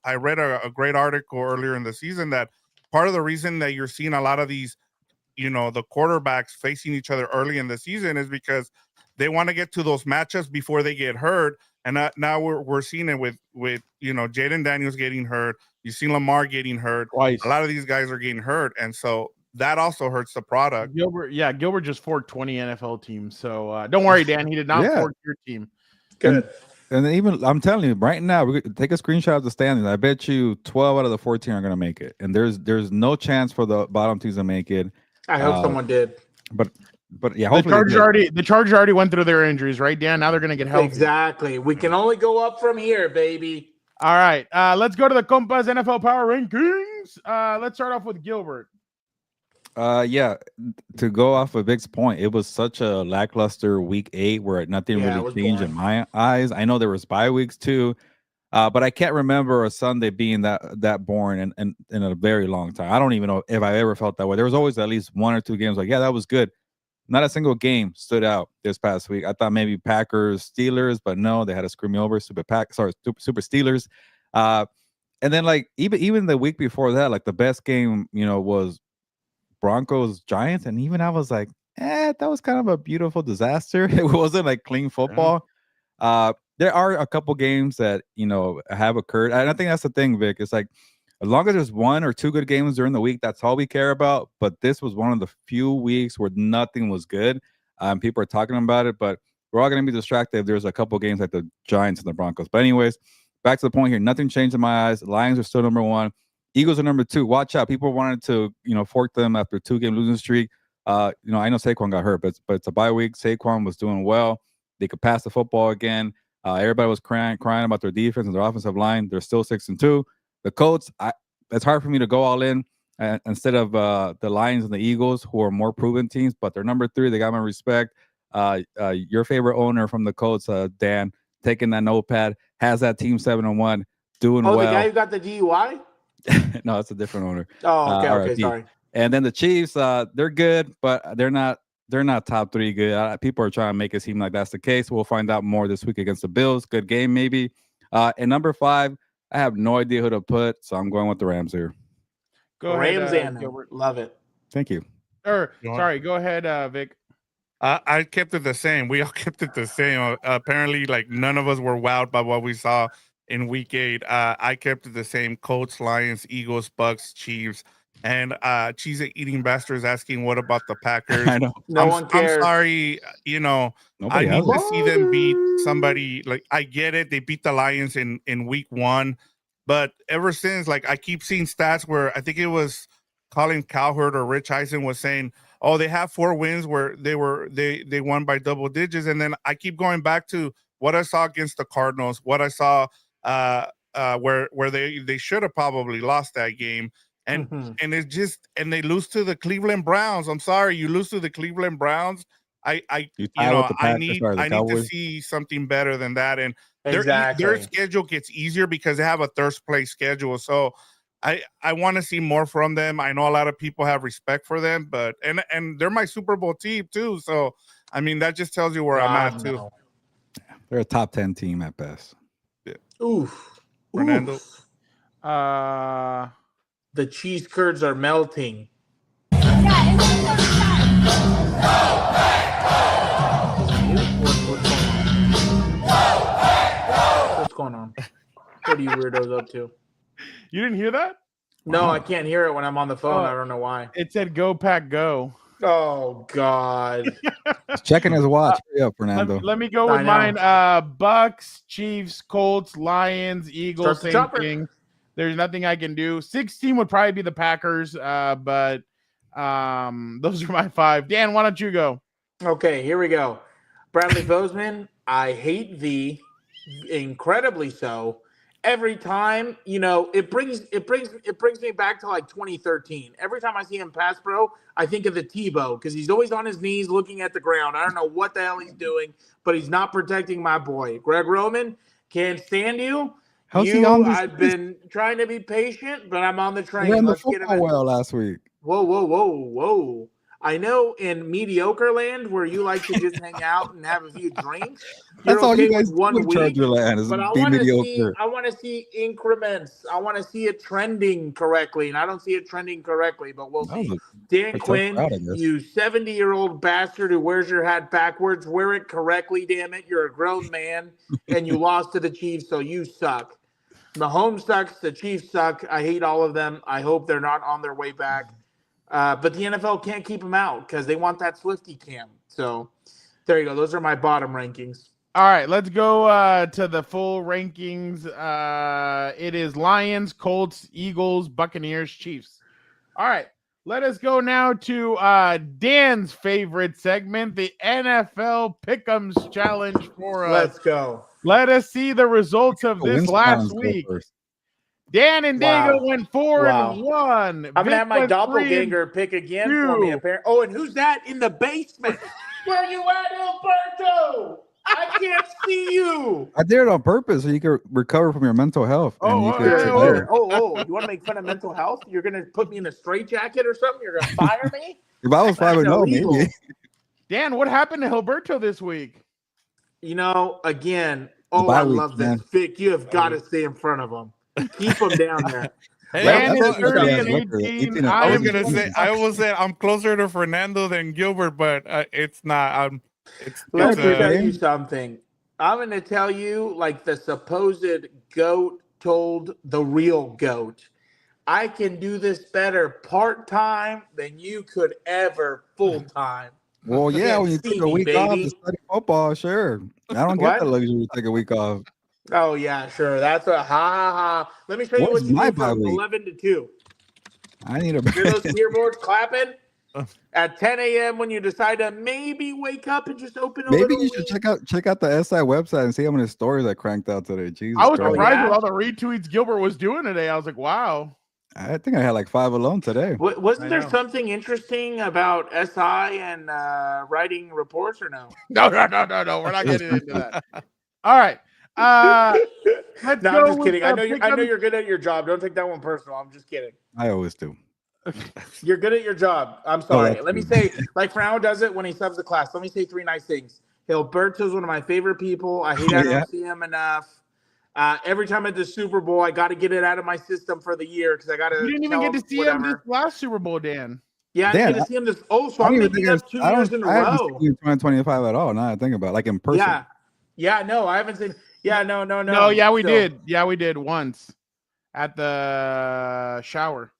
[SPEAKER 3] I read a great article earlier in the season that part of the reason that you're seeing a lot of these, the quarterbacks facing each other early in the season is because they want to get to those matchups before they get hurt. And now we're seeing it with Jayden Daniels getting hurt. You see Lamar getting hurt.
[SPEAKER 1] Twice.
[SPEAKER 3] A lot of these guys are getting hurt, and so that also hurts the product.
[SPEAKER 1] Gilbert just forked 20 NFL teams. So don't worry, Dan. He did not fork your team.
[SPEAKER 4] Good.
[SPEAKER 2] And even I'm telling you right now, we take a screenshot of the standings. I bet you 12 out of the 14 are going to make it, and there's no chance for the bottom teams to make it.
[SPEAKER 4] I hope someone did.
[SPEAKER 2] But yeah, hopefully
[SPEAKER 1] the Chargers already went through their injuries, right, Dan? Now they're going to get healthy.
[SPEAKER 4] Exactly. We can only go up from here, baby.
[SPEAKER 1] All right. Let's go to the Compas NFL Power Rankings. Let's start off with Gilbert.
[SPEAKER 2] Yeah, to go off of Vic's point, it was such a lackluster week 8 where nothing really changed in my eyes. I know there was bye weeks too, but I can't remember a Sunday being that boring and in a very long time. I don't even know if I ever felt that way. There was always at least 1 or 2 games like, yeah, that was good. Not a single game stood out this past week. I thought maybe Packers, Steelers, but no, they had to screw me over. Super Steelers. And then like even the week before that, like the best game, was Broncos Giants, and even I was like, that was kind of a beautiful disaster. It wasn't like clean football. There are a couple games that have occurred, and I think that's the thing, Vic. It's like as long as there's 1 or 2 good games during the week, that's all we care about. But this was one of the few weeks where nothing was good. People are talking about it, but we're all going to be distracted if there's a couple games like the Giants and the Broncos. But anyways, back to the point here. Nothing changed in my eyes. Lions are still number 1. Eagles are number 2. Watch out. People wanted to, fork them after 2-game losing streak. I know Saquon got hurt, but it's a bye week. Saquon was doing well. They could pass the football again. Everybody was crying about their defense and their offensive line. They're still 6-2. The Colts, it's hard for me to go all in instead of the Lions and the Eagles, who are more proven teams, but they're number 3. They got my respect. Your favorite owner from the Colts, Dan, taking that notepad, has that team 7-1, doing well.
[SPEAKER 4] Oh, the guy who got the DUI?
[SPEAKER 2] No, it's a different owner.
[SPEAKER 4] Oh, okay, sorry.
[SPEAKER 2] And then the Chiefs, they're good, but they're not top 3 good. People are trying to make it seem like that's the case. We'll find out more this week against the Bills. Good game, maybe. And number 5, I have no idea who to put, so I'm going with the Rams here.
[SPEAKER 1] Go
[SPEAKER 4] Rams
[SPEAKER 1] ahead,
[SPEAKER 4] and
[SPEAKER 1] Gilbert.
[SPEAKER 4] Love it.
[SPEAKER 2] Thank you.
[SPEAKER 1] Sorry, go ahead, Vic.
[SPEAKER 3] I kept it the same. We all kept it the same. Apparently, like none of us were wowed by what we saw in week 8. I kept it the same. Colts, Lions, Eagles, Bucks, Chiefs. And cheese eating bastards asking, what about the Packers?
[SPEAKER 2] I know.
[SPEAKER 4] No one cares.
[SPEAKER 3] I'm sorry, I need to see them beat somebody. Like, I get it. They beat the Lions in week 1. But ever since, like, I keep seeing stats where I think it was Colin Cowherd or Rich Eisen was saying, oh, they have 4 wins where they won by double digits. And then I keep going back to what I saw against the Cardinals, what I saw where they should have probably lost that game. And and it's just, and they lose to the Cleveland Browns. I'm sorry, you lose to the Cleveland Browns. I need to see something better than that. And their schedule gets easier because they have a third place schedule. So I want to see more from them. I know a lot of people have respect for them, but and they're my Super Bowl team too. So I mean, that just tells you where I'm at too.
[SPEAKER 2] They're a top 10 team at best.
[SPEAKER 3] Yeah.
[SPEAKER 4] Oof.
[SPEAKER 3] Fernando.
[SPEAKER 4] The cheese curds are melting. What's going on? What are you weirdos up to?
[SPEAKER 1] You didn't hear that?
[SPEAKER 4] No, I can't hear it when I'm on the phone. I don't know why.
[SPEAKER 1] It said "Go Pack Go."
[SPEAKER 4] Oh God!
[SPEAKER 2] He's checking his watch. Hurry up, Fernando.
[SPEAKER 1] Let me go with mine. Bucks, Chiefs, Colts, Lions, Eagles. Same thing. There's nothing I can do. 16 would probably be the Packers, but those are my 5. Dan, why don't you go?
[SPEAKER 4] Okay, here we go. Bradley Bozeman, I hate thee, incredibly so. Every time, it brings me back to like 2013. Every time I see him pass pro, I think of the Tebow because he's always on his knees looking at the ground. I don't know what the hell he's doing, but he's not protecting my boy. Greg Roman, can't stand you.
[SPEAKER 2] How's he on this?
[SPEAKER 4] I've been trying to be patient, but I'm on the train.
[SPEAKER 2] He ran the football well last week.
[SPEAKER 4] Whoa. I know in mediocre land where you like to just hang out and have a few drinks,
[SPEAKER 2] That's
[SPEAKER 4] you're
[SPEAKER 2] all
[SPEAKER 4] okay
[SPEAKER 2] you guys
[SPEAKER 4] with 1
[SPEAKER 2] do in
[SPEAKER 4] week.
[SPEAKER 2] Charger Land is
[SPEAKER 4] But I
[SPEAKER 2] be
[SPEAKER 4] want to
[SPEAKER 2] mediocre.
[SPEAKER 4] see increments. I want to see it trending correctly, and I don't see it trending correctly. But we'll see. Dan Quinn, you 70-year-old bastard who wears your hat backwards, wear it correctly. Damn it, you're a grown man, and you lost to the Chiefs, so you suck. Mahomes sucks. The Chiefs suck. I hate all of them. I hope they're not on their way back. But the NFL can't keep them out because they want that Swifty cam. So there you go. Those are my bottom rankings.
[SPEAKER 1] All right, let's go to the full rankings. It is Lions, Colts, Eagles, Buccaneers, Chiefs. All right, let us go now to Dan's favorite segment, the NFL Pick'ems Challenge for us.
[SPEAKER 4] Let's go.
[SPEAKER 1] Let us see the results of this last week. Dan and Dago went 4-1.
[SPEAKER 4] I'm gonna have my doppelganger pick again for me. Apparently. Oh, and who's that in the basement? Where you at, Gilberto? I can't see you.
[SPEAKER 2] I did it on purpose so you could recover from your mental health.
[SPEAKER 4] You want to make fun of mental health? You're gonna put me in a straitjacket or something? You're gonna fire me?
[SPEAKER 2] If I was 5-0, maybe.
[SPEAKER 1] Dan, what happened to Gilberto this week?
[SPEAKER 4] Again. Oh, I love this. Vic, you have got to stay in front of him. Keep him down there.
[SPEAKER 3] Hey, I will say I'm closer to Fernando than Gilbert, but it's not.
[SPEAKER 4] Let me tell you something. I'm going to tell you, like the supposed goat told the real goat, I can do this better part-time than you could ever full-time.
[SPEAKER 2] Well, yeah, when you take a week off to study football, sure. I don't get the luxury to take a week off.
[SPEAKER 4] Oh, yeah, sure. That's a ha. Let me show you what you do from 11 to 2.
[SPEAKER 2] I need a
[SPEAKER 4] hear those earboards clapping? At 10 a.m. when you decide to maybe wake up and just open a
[SPEAKER 2] Maybe you should check out the SI website and see how many stories I cranked out today. Jesus,
[SPEAKER 1] I was surprised with all the retweets Gilbert was doing today. I was like, wow.
[SPEAKER 2] I think I had like 5 alone today.
[SPEAKER 4] Wasn't there something interesting about SI and writing reports or no?
[SPEAKER 1] No. We're not getting into that. All right. I'm
[SPEAKER 4] just kidding. I know you're good at your job. Don't take that one personal. I'm just kidding.
[SPEAKER 2] I always do.
[SPEAKER 4] You're good at your job. I'm sorry. Let me say, like Fernando does it when he subs the class. Let me say 3 nice things. Gilberto's one of my favorite people. I hate I don't see him enough. Every time at the Super Bowl, I got to get it out of my system for the year because I got to.
[SPEAKER 1] You didn't even get to see him this last Super Bowl, Dan.
[SPEAKER 4] Yeah, I didn't get to see him this. Oh, so I'm making up 2 years in a row. I haven't
[SPEAKER 2] seen you 2025 at all. Now I think about it, like in person.
[SPEAKER 4] Yeah, no, I haven't seen. Yeah, no.
[SPEAKER 1] No, yeah, we did. Yeah, we did once at the shower.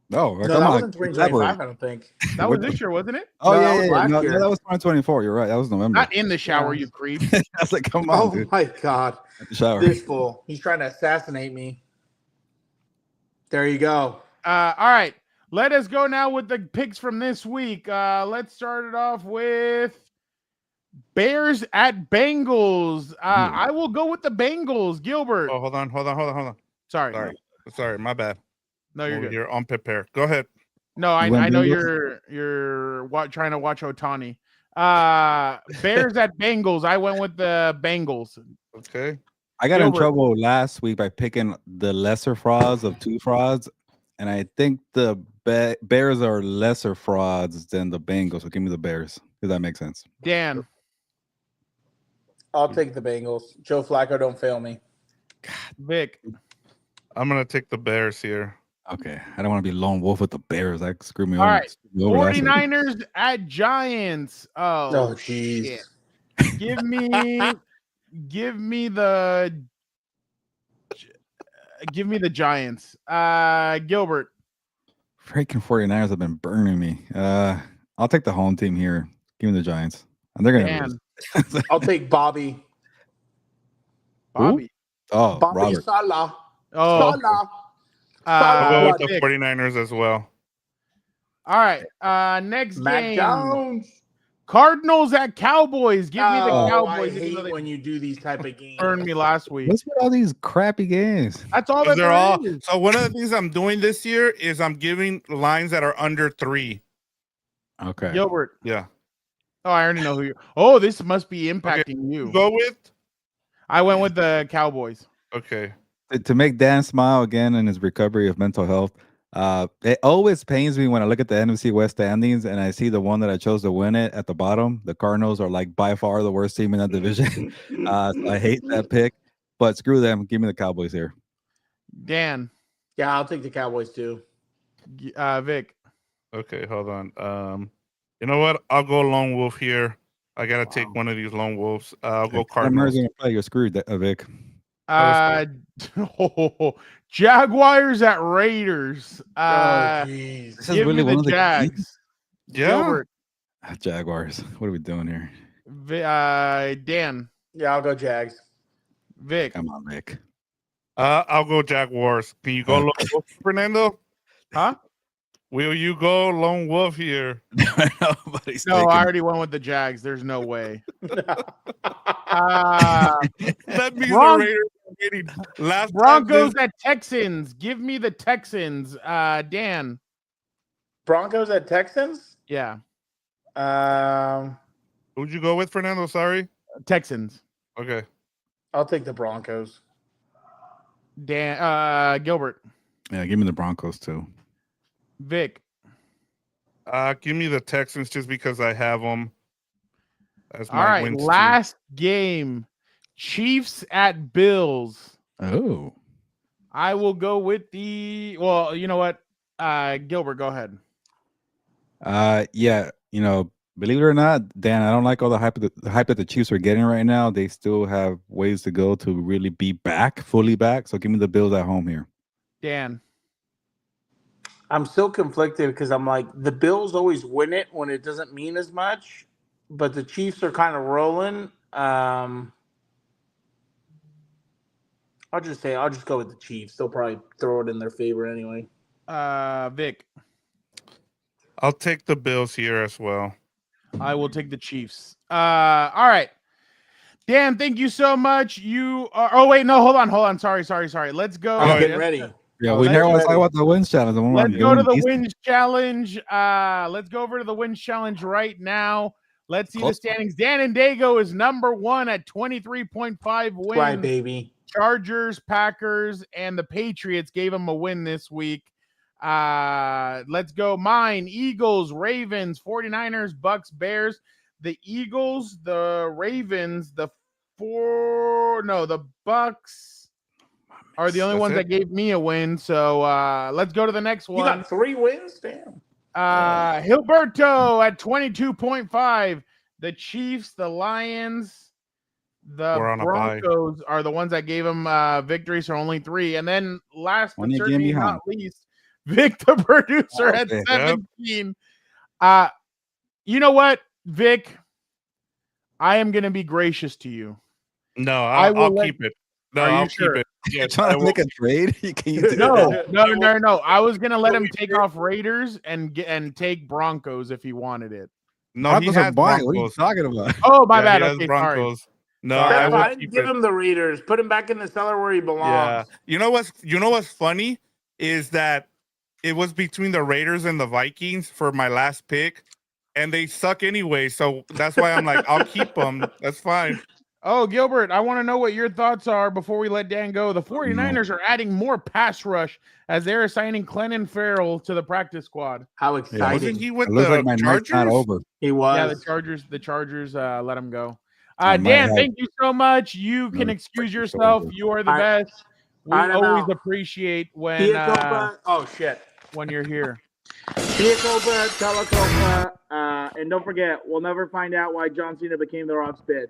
[SPEAKER 2] No,
[SPEAKER 4] that wasn't 2025. I don't think
[SPEAKER 1] that was this year, wasn't it?
[SPEAKER 2] Oh yeah. No, that was 2024. You're right. That was November.
[SPEAKER 1] Not in the shower, you creep.
[SPEAKER 2] I was like, come on, dude.
[SPEAKER 4] Oh my god,
[SPEAKER 2] shower.
[SPEAKER 4] This fool. He's trying to assassinate me. There you go.
[SPEAKER 1] All right, let us go now with the picks from this week. Let's start it off with Bears at Bengals. I will go with the Bengals. Gilbert.
[SPEAKER 3] Oh, hold on. Sorry, my bad.
[SPEAKER 1] No, you're good.
[SPEAKER 3] You're unprepared. Go ahead.
[SPEAKER 1] No, I know you're trying to watch Otani. Bears at Bengals. I went with the Bengals.
[SPEAKER 3] Okay.
[SPEAKER 2] I got in trouble last week by picking the lesser frauds of 2 frauds, and I think the Bears are lesser frauds than the Bengals. So give me the Bears. Does that make sense?
[SPEAKER 1] Dan.
[SPEAKER 4] I'll take the Bengals. Joe Flacco, don't fail me.
[SPEAKER 1] God, Vic.
[SPEAKER 3] I'm gonna take the Bears here.
[SPEAKER 2] Okay, I don't want to be lone wolf with the Bears. That screwed me
[SPEAKER 1] over. All right,
[SPEAKER 2] 49ers
[SPEAKER 1] at Giants. Oh
[SPEAKER 4] jeez.
[SPEAKER 1] Give me the Giants. Gilbert.
[SPEAKER 2] Freaking 49ers have been burning me. I'll take the home team here. Give me the Giants. And they're gonna lose.
[SPEAKER 4] I'll take Bobby.
[SPEAKER 1] Bobby.
[SPEAKER 2] Oh,
[SPEAKER 4] Bobby
[SPEAKER 2] Robert.
[SPEAKER 4] Salah.
[SPEAKER 1] Oh.
[SPEAKER 4] Salah.
[SPEAKER 3] I'll go with the 49ers as well.
[SPEAKER 1] All right. Next
[SPEAKER 4] Matt
[SPEAKER 1] game.
[SPEAKER 4] Jones.
[SPEAKER 1] Cardinals at Cowboys. Give me the Cowboys.
[SPEAKER 4] I hate when you do these type of games.
[SPEAKER 1] Burned me last week.
[SPEAKER 2] What's with all these crappy games?
[SPEAKER 1] That's all that
[SPEAKER 3] they're all. So one of the things I'm doing this year is I'm giving lines that are under 3.
[SPEAKER 2] Okay.
[SPEAKER 1] Gilbert.
[SPEAKER 3] Yeah.
[SPEAKER 1] Oh, I already know who you. Oh, this must be impacting you.
[SPEAKER 3] Go with.
[SPEAKER 1] I went with the Cowboys.
[SPEAKER 3] Okay.
[SPEAKER 2] To make Dan smile again in his recovery of mental health, It always pains me when I look at the NFC West standings and I see the one that I chose to win it at the bottom. The Cardinals are like by far the worst team in that division. So I hate that pick, but screw them. Give me the Cowboys here.
[SPEAKER 1] Dan,
[SPEAKER 4] Yeah, I'll take the Cowboys too.
[SPEAKER 1] Vic.
[SPEAKER 3] Okay, hold on. You know what? I'll go lone wolf here. I gotta take one of these lone wolves. I'll go Cardinals.
[SPEAKER 2] You're screwed, Vic.
[SPEAKER 1] Jaguars at Raiders.
[SPEAKER 4] Jeez.
[SPEAKER 2] This is
[SPEAKER 1] Give
[SPEAKER 2] really
[SPEAKER 1] me
[SPEAKER 2] one
[SPEAKER 1] the
[SPEAKER 2] of the
[SPEAKER 1] Jags.
[SPEAKER 3] Yeah.
[SPEAKER 1] Gilbert.
[SPEAKER 2] Jaguars. What are we doing here?
[SPEAKER 1] Dan.
[SPEAKER 4] Yeah, I'll go Jags.
[SPEAKER 1] Vic.
[SPEAKER 2] Come on, Vic.
[SPEAKER 3] I'll go Jaguars. Can you go lone wolf, Fernando?
[SPEAKER 1] Huh?
[SPEAKER 3] Will you go lone wolf here?
[SPEAKER 1] No, I already went with the Jags. There's no way.
[SPEAKER 3] That means the Raiders are getting last
[SPEAKER 1] Broncos at Texans. Give me the Texans. Dan.
[SPEAKER 4] Broncos at Texans?
[SPEAKER 1] Yeah.
[SPEAKER 3] Who'd you go with, Fernando? Sorry.
[SPEAKER 1] Texans.
[SPEAKER 3] Okay.
[SPEAKER 4] I'll take the Broncos.
[SPEAKER 1] Dan. Gilbert.
[SPEAKER 2] Yeah, give me the Broncos too.
[SPEAKER 1] Vic.
[SPEAKER 3] Give me the Texans just because I have them. That's
[SPEAKER 1] All right, last game. Chiefs at Bills.
[SPEAKER 2] Oh.
[SPEAKER 1] I will go with the. Well, you know what? Gilbert, go ahead.
[SPEAKER 2] Yeah, believe it or not, Dan, I don't like all the hype that the Chiefs are getting right now. They still have ways to go to really be fully back. So give me the Bills at home here.
[SPEAKER 1] Dan.
[SPEAKER 4] I'm still conflicted because I'm like, the Bills always win it when it doesn't mean as much, but the Chiefs are kind of rolling. I'll just go with the Chiefs. They'll probably throw it in their favor anyway.
[SPEAKER 1] Vic.
[SPEAKER 3] I'll take the Bills here as well.
[SPEAKER 1] I will take the Chiefs. All right. Dan, thank you so much. You are. Oh wait, no, hold on. Sorry. Let's go.
[SPEAKER 4] I'm getting ready.
[SPEAKER 2] Yeah, we never want to talk about the wins challenge.
[SPEAKER 1] Let's go to the wins challenge. Let's go over to the wins challenge right now. Let's see the standings. Dan and Dago is number 1 at 23.5 wins.
[SPEAKER 4] Right, baby.
[SPEAKER 1] Chargers, Packers, and the Patriots gave him a win this week. Let's go. Mine, Eagles, Ravens, 49ers, Bucks, Bears. The Eagles, the Ravens, the Bucks are the only ones that gave me a win. So let's go to the next one.
[SPEAKER 4] You got 3 wins? Damn.
[SPEAKER 1] Gilberto at 22.5. The Chiefs, the Lions, the Broncos are the ones that gave him victories, so only 3. And then last but certainly not least, Vic the Producer at 17. You know what, Vic? I am going to be gracious to you.
[SPEAKER 3] No, I'll keep it. No, I'll keep it.
[SPEAKER 2] You're trying to make a trade?
[SPEAKER 1] No. I was gonna let him take off Raiders and take Broncos if he wanted it.
[SPEAKER 3] No,
[SPEAKER 2] Broncos are buying. What are you talking about?
[SPEAKER 1] Oh, my bad. Okay,
[SPEAKER 3] Broncos.
[SPEAKER 1] Sorry.
[SPEAKER 3] No, I will
[SPEAKER 4] give him the Raiders. Put him back in the cellar where he belongs.
[SPEAKER 3] Yeah. You know what's funny is that it was between the Raiders and the Vikings for my last pick, and they suck anyway. So that's why I'm like, I'll keep them. That's fine.
[SPEAKER 1] Oh, Gilbert, I want to know what your thoughts are before we let Dan go. The 49ers are adding more pass rush as they're assigning Clennon Farrell to the practice squad.
[SPEAKER 4] How exciting.
[SPEAKER 3] Wasn't he with the Chargers?
[SPEAKER 2] Not over.
[SPEAKER 4] He was.
[SPEAKER 1] Yeah, the Chargers let him go. Dan, thank you so much. You can excuse yourself. You are the best. We always appreciate when when you're here.
[SPEAKER 4] Tia Copa, Telecopa, and don't forget, we'll never find out why John Cena became the Rock's bitch.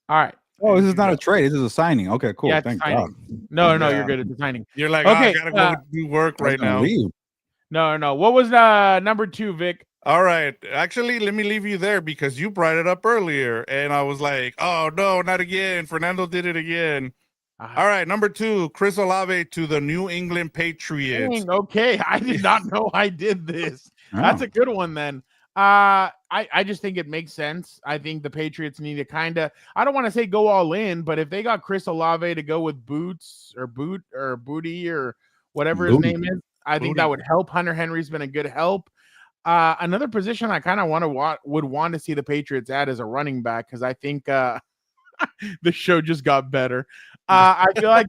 [SPEAKER 1] All right.
[SPEAKER 2] Oh, this is not a trade. This is a signing. Okay, cool.
[SPEAKER 1] Yeah,
[SPEAKER 2] Thank God.
[SPEAKER 1] No, you're good at the signing.
[SPEAKER 3] You're like,
[SPEAKER 1] okay,
[SPEAKER 3] I gotta go do work right now.
[SPEAKER 1] No. What was number 2, Vic?
[SPEAKER 3] All right. Actually, let me leave you there because you brought it up earlier, and I was like, oh no, not again. Fernando did it again. All right, number 2, Chris Olave to the New England Patriots.
[SPEAKER 1] Dang, okay, I did not know I did this. That's a good one then. I just think it makes sense. I think the Patriots need to I don't want to say go all in, but if they got Chris Olave to go with Booty or whatever his name is, I think that would help. Hunter Henry's been a good help. Another position I kind of would want to see the Patriots add as a running back because I think the show just got better. I feel like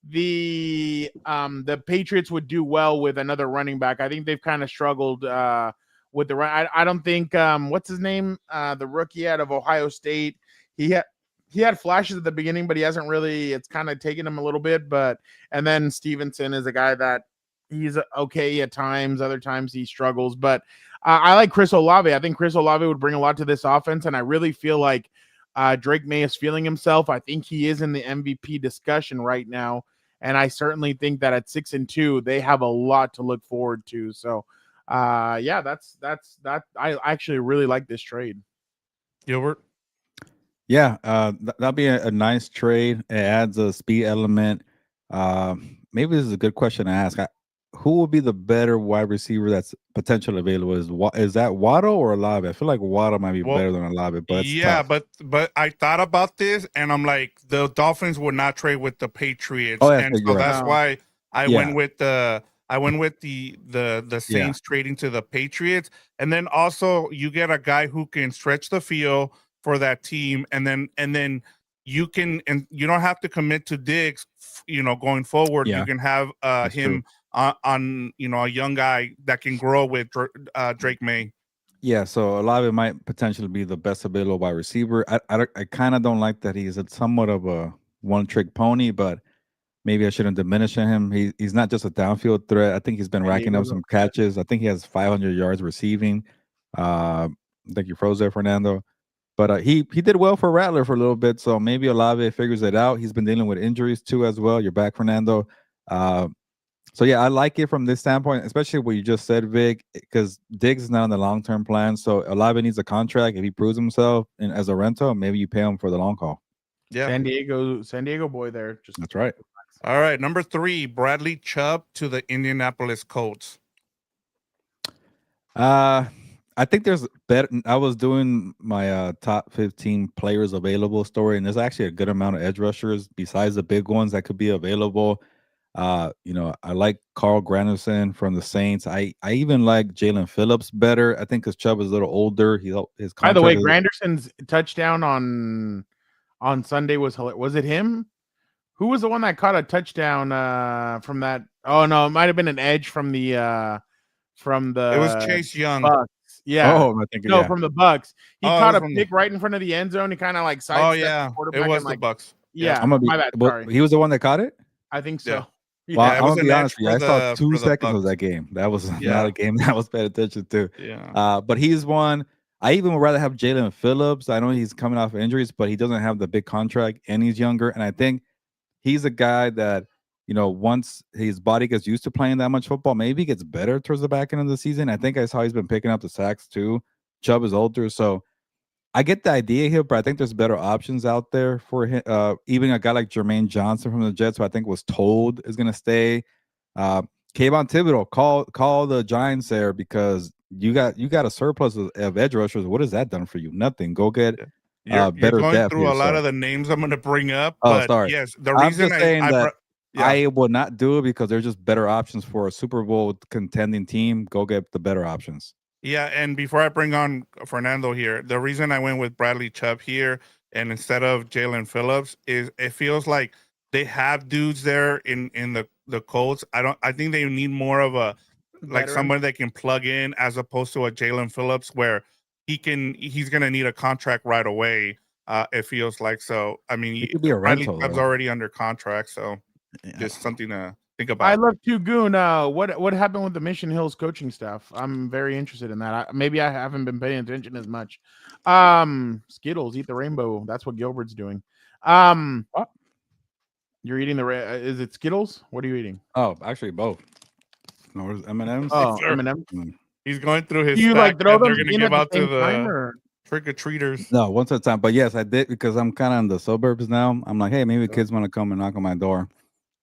[SPEAKER 1] the Patriots would do well with another running back. I think they've kind of struggled with the run. I don't think what's his name? The rookie out of Ohio State. He had flashes at the beginning, but he hasn't really. It's kind of taken him a little bit. And then Stevenson is a guy that he's okay at times. Other times he struggles. But I like Chris Olave. I think Chris Olave would bring a lot to this offense, and I really feel like Drake May is feeling himself. I think he is in the MVP discussion right now, and I certainly think that at 6-2 they have a lot to look forward to. So, yeah, that's that. I actually really like this trade.
[SPEAKER 3] Gilbert.
[SPEAKER 2] Yeah, that'd be a nice trade. It adds a speed element. Maybe this is a good question to ask. Who will be the better wide receiver that's potentially available? Is that Waddle or Olave? I feel like Waddle might be better than Olave, but
[SPEAKER 3] yeah,
[SPEAKER 2] tough.
[SPEAKER 3] but I thought about this, and I'm like, the Dolphins would not trade with the Patriots,
[SPEAKER 2] Oh, yeah,
[SPEAKER 3] and so that's why I
[SPEAKER 2] Yeah.
[SPEAKER 3] went with the Saints trading to the Patriots, and then also you get a guy who can stretch the field for that team, and then you can, and you don't have to commit to Diggs, going forward.
[SPEAKER 2] Yeah.
[SPEAKER 3] You can have him on a young guy that can grow with Drake May.
[SPEAKER 2] Yeah, so Olave might potentially be the best available wide receiver. I kind of don't like that he's somewhat of a one-trick pony, but maybe I shouldn't diminish him. He's not just a downfield threat. I think he's been racking up some catches. I think he has 500 yards receiving. I think you froze there, Fernando. But he did well for Rattler for a little bit, so maybe Olave figures it out. He's been dealing with injuries too as well. You're back, Fernando. So yeah, I like it from this standpoint, especially what you just said, Vic, because Diggs is not on the long-term plan. So Olave needs a contract. If he proves himself as a rental, maybe you pay him for the long haul.
[SPEAKER 3] Yeah,
[SPEAKER 1] San Diego boy there.
[SPEAKER 2] That's right.
[SPEAKER 3] All right, number 3, Bradley Chubb to the Indianapolis Colts.
[SPEAKER 2] I think there's better. I was doing my top 15 players available story, and there's actually a good amount of edge rushers besides the big ones that could be available. I like Carl Granderson from the Saints. I even like Jalen Phillips better. I think because Chubb is a little older. His
[SPEAKER 1] By the way, Granderson's touchdown on Sunday was hilarious. Was it him? Who was the one that caught a touchdown from that? Oh no, it might have been an edge from the
[SPEAKER 3] It was Chase Young.
[SPEAKER 1] Bucks. Yeah.
[SPEAKER 2] Oh, I think
[SPEAKER 1] from the Bucks. He caught a pick right in front of the end zone. He kind of like sidestepped.
[SPEAKER 3] Oh yeah, it was the Bucks.
[SPEAKER 1] Yeah,
[SPEAKER 2] my bad. Sorry. He was the one that caught it.
[SPEAKER 1] I think so.
[SPEAKER 2] Yeah. Well, I'm gonna be honest with you. I saw 2 seconds of that game. That was not a game that I was paying attention to.
[SPEAKER 3] Yeah.
[SPEAKER 2] But he's one. I even would rather have Jalen Phillips. I know he's coming off of injuries, but he doesn't have the big contract and he's younger. And I think he's a guy that, once his body gets used to playing that much football, maybe he gets better towards the back end of the season. I think I saw he's been picking up the sacks too. Chubb is older, so I get the idea here, but I think there's better options out there for him. Even a guy like Jermaine Johnson from the Jets, who I think was told is going to stay. Kayvon Thibodeau, call the Giants there because you got a surplus of edge rushers. What has that done for you? Nothing. Go get
[SPEAKER 3] you're
[SPEAKER 2] better
[SPEAKER 3] going
[SPEAKER 2] depth
[SPEAKER 3] through
[SPEAKER 2] here,
[SPEAKER 3] a lot of the names I'm going to bring up. But
[SPEAKER 2] sorry.
[SPEAKER 3] Yes, the reason
[SPEAKER 2] I will not do it because there's just better options for a Super Bowl contending team. Go get the better options.
[SPEAKER 3] Yeah, and before I bring on Fernando here, the reason I went with Bradley Chubb here and instead of Jalen Phillips is it feels like they have dudes there in the Colts. I think they need more of a someone they can plug in as opposed to a Jalen Phillips where he's gonna need a contract right away. It feels like so. I mean,
[SPEAKER 2] it could be a rental.
[SPEAKER 3] Chubb's already under contract, so just something to think about.
[SPEAKER 1] I love Tugun. What happened with the Mission Hills coaching staff? I'm very interested in that. Maybe I haven't been paying attention as much. Skittles, eat the rainbow. That's what Gilbert's doing.
[SPEAKER 2] What?
[SPEAKER 1] You're eating is it Skittles? What are you eating?
[SPEAKER 2] Oh, actually both. No, M&M's.
[SPEAKER 1] Oh, M&M's.
[SPEAKER 3] He's going through his.
[SPEAKER 1] Do you like throw them
[SPEAKER 3] they're gonna give out to the trick-or-treaters?
[SPEAKER 2] No, once at a time. But yes, I did because I'm kind of in the suburbs now. I'm like, hey, maybe kids want to come and knock on my door.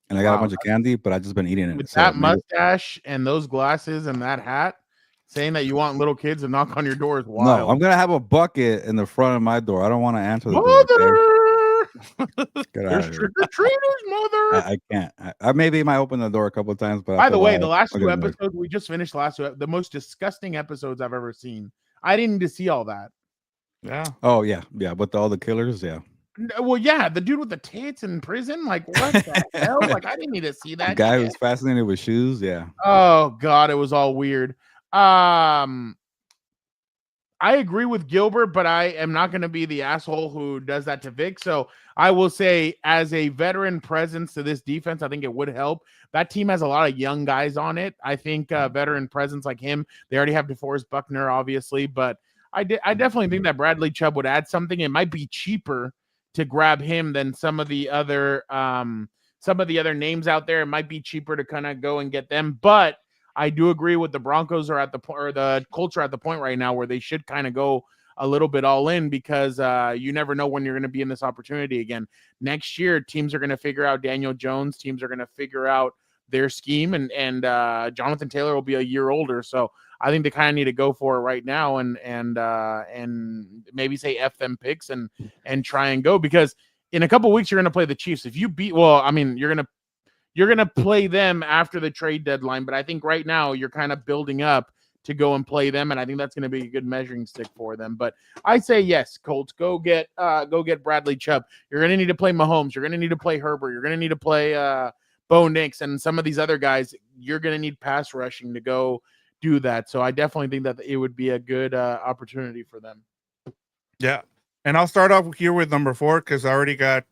[SPEAKER 2] And I got a bunch of candy, but I've just been eating it.
[SPEAKER 1] With that mustache and those glasses and that hat, saying that you want little kids to knock on your door is wild.
[SPEAKER 2] No, I'm going to have a bucket in the front of my door. I don't want to answer the
[SPEAKER 1] door.
[SPEAKER 2] There's
[SPEAKER 1] trick-or-treaters, mother.
[SPEAKER 2] I can't. I maybe might open the door a couple of times. But
[SPEAKER 1] by the way, the last 2 episodes, we just finished the most disgusting episodes I've ever seen. I didn't need to see all that.
[SPEAKER 3] Yeah.
[SPEAKER 2] Oh, yeah. Yeah. With all the killers. Yeah.
[SPEAKER 1] Well, yeah, the dude with the tits in prison. Like, what the hell? Like, I didn't need to see
[SPEAKER 2] The
[SPEAKER 1] that.
[SPEAKER 2] guy
[SPEAKER 1] shit.
[SPEAKER 2] who's fascinated with shoes. Yeah.
[SPEAKER 1] Oh God, it was all weird. I agree with Gilbert, but I am not going to be the asshole who does that to Vic. So I will say, as a veteran presence to this defense, I think it would help. That team has a lot of young guys on it. I think veteran presence like him, they already have DeForest Buckner, obviously, but I definitely think that Bradley Chubb would add something. It might be cheaper to grab him than some of the other names out there. It might be cheaper to kind of go and get them, but I do agree with the Broncos are at the point, or the Colts are at the point right now where they should kind of go a little bit all in, because you never know when you're going to be in this opportunity again. Next year, teams are going to figure out Daniel Jones. Teams are going to figure out their scheme, and Jonathan Taylor will be a year older. So I think they kind of need to go for it right now, and maybe say F them picks and try and go, because in a couple weeks you're going to play the Chiefs. If you beat, well, I mean, you're going to play them after the trade deadline, but I think right now you're kind of building up to go and play them, and I think that's going to be a good measuring stick for them. But I say yes, Colts, go get Bradley Chubb. You're going to need to play Mahomes. You're going to need to play Herbert. You're going to need to play Bo Nix and some of these other guys. You're going to need pass rushing to go do that. So I definitely think that it would be a good opportunity for them.
[SPEAKER 3] Yeah. And I'll start off here with number 4, because I already got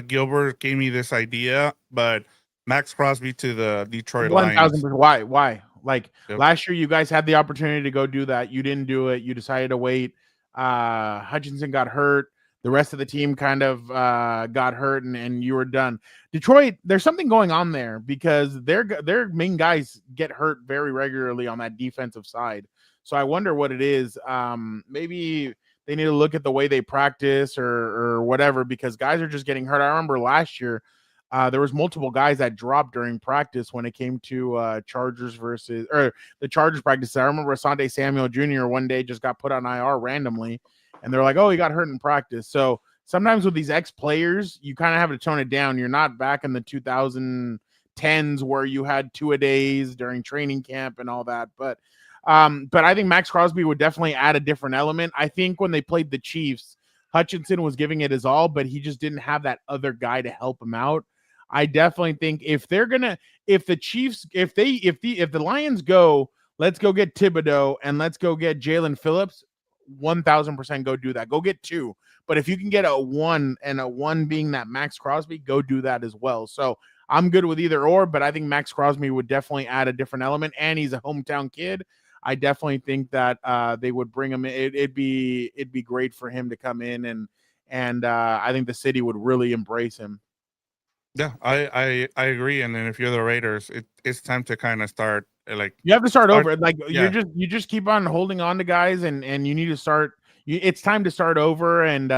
[SPEAKER 3] Gilbert gave me this idea, but Max Crosby to the Detroit Lions.
[SPEAKER 1] 1,000%. Why? Like,
[SPEAKER 3] Yep.
[SPEAKER 1] last year, you guys had the opportunity to go do that. You didn't do it. You decided to wait. Hutchinson got hurt. The rest of the team kind of got hurt, and you were done. Detroit, there's something going on there, because their main guys get hurt very regularly on that defensive side. So I wonder what it is. Maybe they need to look at the way they practice or whatever, because guys are just getting hurt. I remember last year, there was multiple guys that dropped during practice when it came to Chargers the Chargers practice. I remember Asante Samuel Jr. one day just got put on IR randomly, and they're like, oh, he got hurt in practice. So sometimes with these ex-players, you kind of have to tone it down. You're not back in the 2010s where you had 2-a-days during training camp and all that. But I think Max Crosby would definitely add a different element. I think when they played the Chiefs, Hutchinson was giving it his all, but he just didn't have that other guy to help him out. I definitely think if the Lions go, let's go get Thibodeau and let's go get Jalen Phillips, 1,000% go do that. Go get 2. But if you can get a 1, and a 1 being that Max Crosby, go do that as well. So I'm good with either or, but I think Max Crosby would definitely add a different element, and he's a hometown kid. I definitely think that they would bring him in. It'd be great for him to come in, and I think the city would really embrace him.
[SPEAKER 3] Yeah, I agree. And then if you're the Raiders, it's time to kind of start
[SPEAKER 1] you have to start over. Like, yeah. you just keep on holding on to guys, and you need to start. It's time to start over, and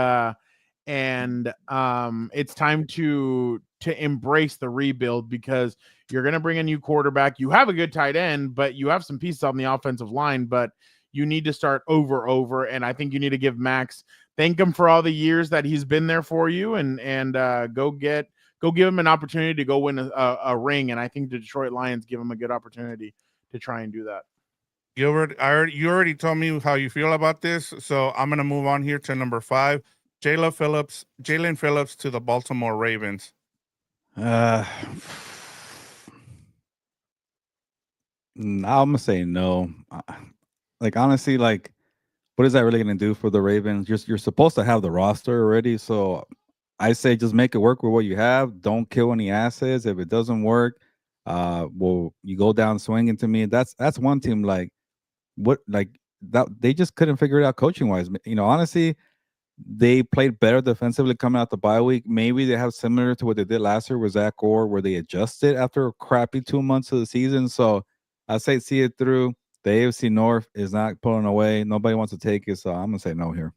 [SPEAKER 1] it's time to embrace the rebuild, because you're going to bring a new quarterback. You have a good tight end, but you have some pieces on the offensive line, but you need to start over. And I think you need to give Max, thank him for all the years that he's been there for you, and go give him an opportunity to go win a ring. And I think the Detroit Lions give him a good opportunity to try and do that.
[SPEAKER 3] Gilbert, you already told me how you feel about this, so I'm going to move on here to number 5. Jalen Phillips to the Baltimore Ravens.
[SPEAKER 2] I'm gonna say no. Like, honestly, like, what is that really gonna do for the Ravens? You're supposed to have the roster already, so I say just make it work with what you have. Don't kill any assets. If it doesn't work, well, you go down swinging. To me, that's one team like that they just couldn't figure it out coaching wise. Honestly, they played better defensively coming out the bye week. Maybe they have similar to what they did last year with Zach Orr, where they adjusted after a crappy 2 months of the season. So I say see it through. The AFC North is not pulling away. Nobody wants to take it, so I'm gonna say no here.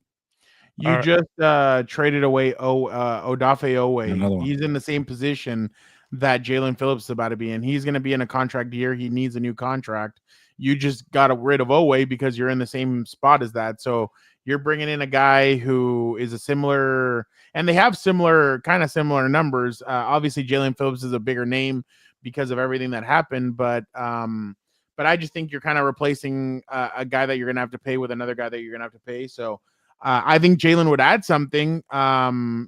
[SPEAKER 1] You just traded away Odafe Owe. He's in the same position that Jalen Phillips is about to be in. He's going to be in a contract year. He needs a new contract. You just got rid of Owe because you're in the same spot as that. So you're bringing in a guy who is a similar, and they have similar numbers. Obviously, Jalen Phillips is a bigger name because of everything that happened, but I just think you're kind of replacing a guy that you're going to have to pay with another guy that you're going to have to pay. So I think Jaylen would add something,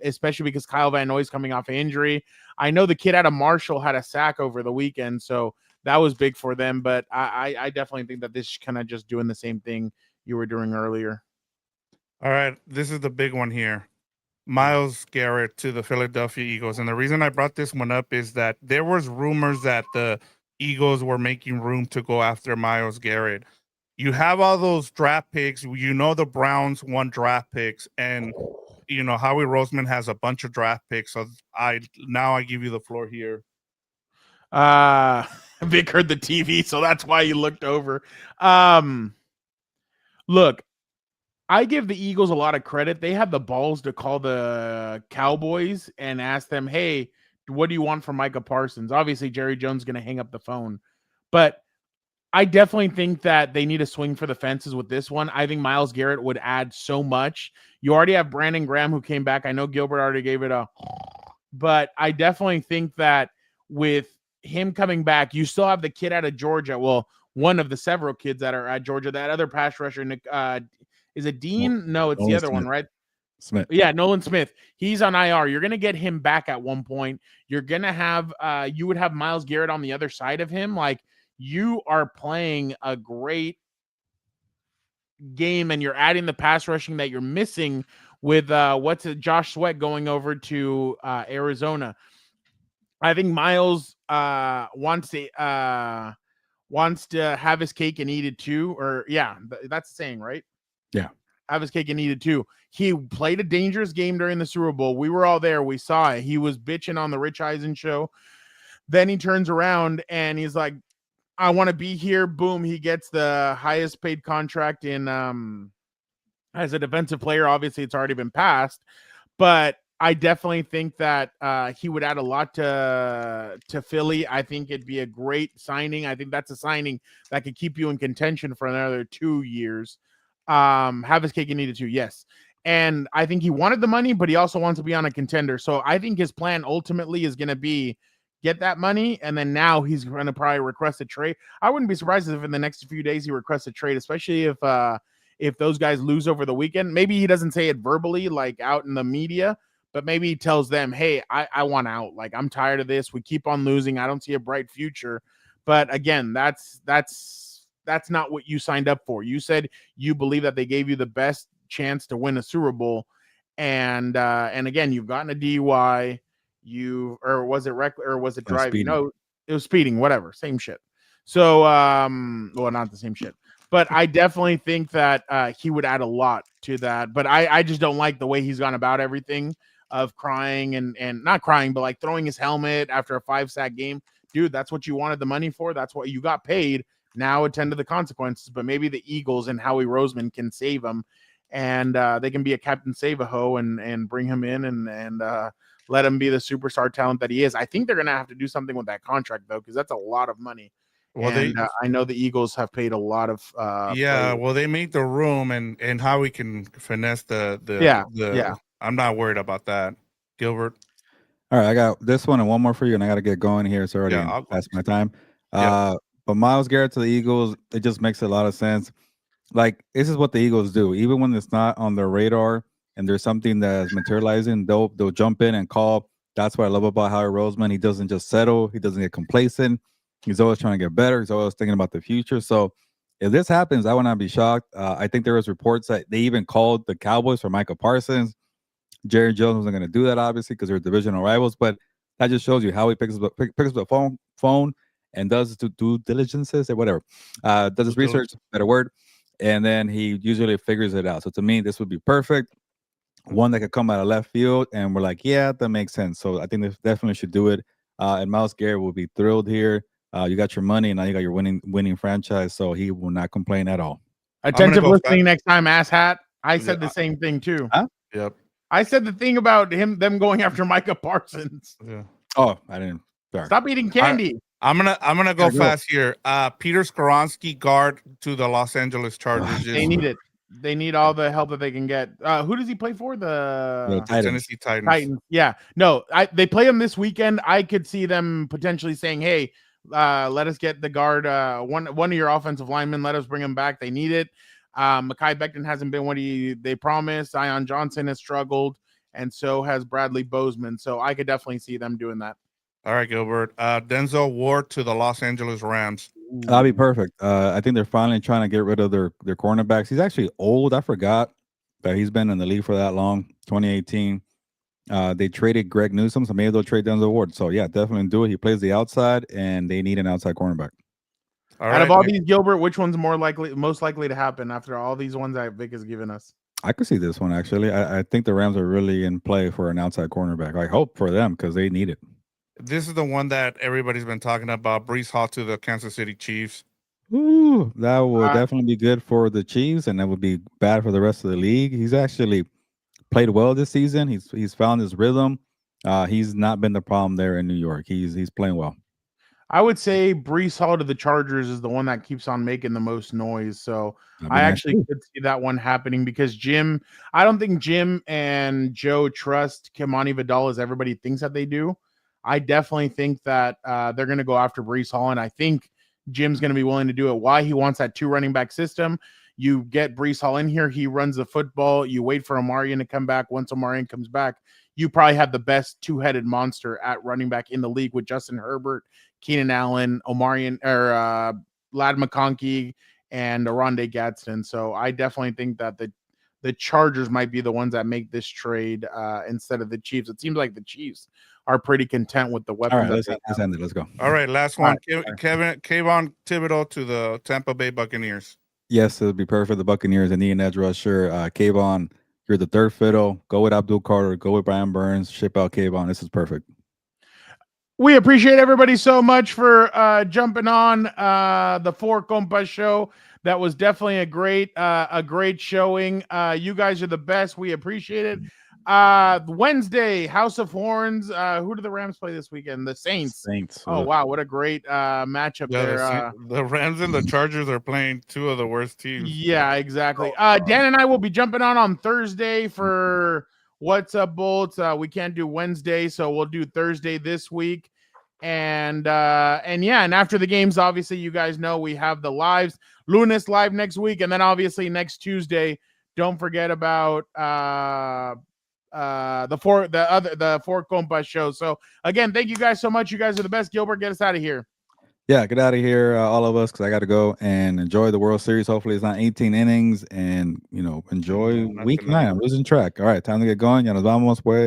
[SPEAKER 1] especially because Kyle Van Noy's coming off an injury. I know the kid out of Marshall had a sack over the weekend, so that was big for them. But I definitely think that this is kind of just doing the same thing you were doing earlier.
[SPEAKER 3] All right, this is the big one here. Myles Garrett to the Philadelphia Eagles. And the reason I brought this one up is that there was rumors that the Eagles were making room to go after Myles Garrett. You have all those draft picks. You know the Browns won draft picks, and you know Howie Roseman has a bunch of draft picks. So I give you the floor here.
[SPEAKER 1] Vic heard the TV, so that's why he looked over. Look, I give the Eagles a lot of credit. They had the balls to call the Cowboys and ask them, hey, what do you want from Micah Parsons? Obviously, Jerry Jones is going to hang up the phone. But I definitely think that they need to swing for the fences with this one. I think Myles Garrett would add so much. You already have Brandon Graham who came back. I know Gilbert already gave it a, but I definitely think that with him coming back, you still have the kid out of Georgia. Well, one of the several kids that are at Georgia, that other pass rusher, is it Dean? No, it's
[SPEAKER 2] Nolan
[SPEAKER 1] the other
[SPEAKER 2] Smith.
[SPEAKER 1] one, right?
[SPEAKER 2] Smith.
[SPEAKER 1] Yeah, Nolan Smith. He's on IR. You're going to get him back at one point. You're going to have you would have Myles Garrett on the other side of him. Like, you are playing a great game, and you're adding the pass rushing that you're missing with Josh Sweat going over to Arizona. I think Myles wants to have his cake and eat it too. Or that's the saying, right?
[SPEAKER 2] Yeah.
[SPEAKER 1] Have his cake and eat it too. He played a dangerous game during the Super Bowl. We were all there. We saw it. He was bitching on the Rich Eisen show. Then he turns around and he's like, I want to be here. Boom. He gets the highest paid contract in as a defensive player. Obviously, it's already been passed, but I definitely think that he would add a lot to Philly. I think it'd be a great signing. I think that's a signing that could keep you in contention for another 2 years. Have his cake and eat it too. Yes. And I think he wanted the money, but he also wants to be on a contender. So I think his plan ultimately is going to be get that money, and then now he's going to probably request a trade. I wouldn't be surprised if in the next few days he requests a trade, especially if those guys lose over the weekend. Maybe he doesn't say it verbally, like out in the media, but maybe he tells them, hey, I want out. Like, I'm tired of this. We keep on losing. I don't see a bright future. But again, that's not what you signed up for. You said you believe that they gave you the best chance to win a Super Bowl. And again, you've gotten a DUI. Was it driving?
[SPEAKER 2] Speeding.
[SPEAKER 1] No, it was speeding, whatever, same shit. So well, not the same shit, but I definitely think that he would add a lot to that. But I just don't like the way he's gone about everything, of crying and not crying, but like throwing his helmet after a 5-sack game. Dude, that's what you wanted the money for. That's what you got paid. Now attend to the consequences. But maybe the Eagles and Howie Roseman can save him, and they can be a Captain Save-A-Ho and bring him in and let him be the superstar talent that he is. I think they're going to have to do something with that contract, though, because that's a lot of money. Well, I know the Eagles have paid a lot of players.
[SPEAKER 3] Well, they made the room, and how we can finesse the I'm not worried about that. Gilbert.
[SPEAKER 2] All right, I got this one and one more for you, and I got to get going here. It's already past my time. But Myles Garrett to the Eagles, it just makes a lot of sense. Like, this is what the Eagles do. Even when it's not on their radar and there's something that's materializing, they'll jump in and call. That's what I love about Howie Roseman. He doesn't just settle. He doesn't get complacent. He's always trying to get better. He's always thinking about the future. So if this happens, I would not be shocked. I think there was reports that they even called the Cowboys for Micah Parsons. Jerry Jones wasn't going to do that, obviously, because they're divisional rivals. But that just shows you how he picks up the phone and does due diligences or whatever. Does his research, better word. And then he usually figures it out. So to me, this would be perfect. One that could come out of left field, and we're like, yeah, that makes sense. So I think they definitely should do it. And Myles Garrett will be thrilled here. You got your money, and now you got your winning franchise, so he will not complain at all.
[SPEAKER 1] Attentive listening next time, asshat. I said the same thing too.
[SPEAKER 2] Huh?
[SPEAKER 3] Yep.
[SPEAKER 1] I said the thing about them going after Micah Parsons.
[SPEAKER 3] Yeah.
[SPEAKER 2] Oh, I didn't. Sorry.
[SPEAKER 1] Stop eating candy.
[SPEAKER 3] I'm gonna go fast here. Peter Skoronski, guard to the Los Angeles Chargers.
[SPEAKER 1] They need it. They need all the help that they can get. Who does he play for? The
[SPEAKER 3] Tennessee Titans.
[SPEAKER 1] Yeah. No, they play him this weekend. I could see them potentially saying, hey, let us get the guard, one of your offensive linemen. Let us bring him back. They need it. Mekhi Becton hasn't been what they promised. Zion Johnson has struggled, and so has Bradley Bozeman. So I could definitely see them doing that.
[SPEAKER 3] All right, Gilbert. Denzel Ward to the Los Angeles Rams.
[SPEAKER 2] That'd be perfect. I think they're finally trying to get rid of their cornerbacks. He's actually old. I forgot that he's been in the league for that long. 2018. They traded Greg Newsome, so maybe they'll trade Denzel Ward. So yeah, definitely do it. He plays the outside, and they need an outside cornerback.
[SPEAKER 1] Out of all these, Gilbert, which one's most likely to happen after all these ones that Vic has given us?
[SPEAKER 2] I could see this one actually. I think the Rams are really in play for an outside cornerback. I hope for them because they need it.
[SPEAKER 3] This is the one that everybody's been talking about. Breece Hall to the Kansas City Chiefs.
[SPEAKER 2] Ooh, that would definitely be good for the Chiefs, and that would be bad for the rest of the league. He's actually played well this season. He's found his rhythm. He's not been the problem there in New York. He's playing well.
[SPEAKER 1] I would say Breece Hall to the Chargers is the one that keeps on making the most noise. So I actually could see that one happening because I don't think Jim and Joe trust Kimani Vidal as everybody thinks that they do. I definitely think that they're going to go after Breece Hall, and I think Jim's going to be willing to do it. Why? He wants that 2 running back system. You get Breece Hall in here. He runs the football. You wait for Omarion to come back. Once Omarion comes back, you probably have the best 2-headed monster at running back in the league with Justin Herbert, Keenan Allen, Omarion, or Ladd McConkey, and Oronde Gadsden. So I definitely think that the Chargers might be the ones that make this trade instead of the Chiefs. It seems like the Chiefs are pretty content with the weapons.
[SPEAKER 2] All right, let's end it. Let's go.
[SPEAKER 3] All right, last one. Kayvon Thibodeau to the Tampa Bay Buccaneers.
[SPEAKER 2] Yes, it would be perfect. The Buccaneers and need an edge rusher. Kayvon, you're the third fiddle. Go with Abdul Carter. Go with Brian Burns. Ship out Kayvon. This is perfect.
[SPEAKER 1] We appreciate everybody so much for jumping on the Four Compas show. That was definitely a great showing. You guys are the best. We appreciate it. Wednesday, House of Horns. Who do the Rams play this weekend? The Saints. Oh, wow. What a great matchup there.
[SPEAKER 3] The Rams and the Chargers are playing 2 of the worst teams.
[SPEAKER 1] Yeah, exactly. Dan and I will be jumping on Thursday for What's Up, Bolts. We can't do Wednesday, so we'll do Thursday this week. And after the games, obviously, you guys know we have the lives. Lunes live next week, and then obviously next Tuesday. Don't forget about the Four Compas show. So again, thank you guys so much. You guys are the best. Gilbert, get us out of here.
[SPEAKER 2] Yeah, get out of here, all of us, because I got to go and enjoy the World Series. Hopefully it's not 18 innings, and enjoy week 9. I'm losing track. All right, time to get going. Ya nos vamos, pues.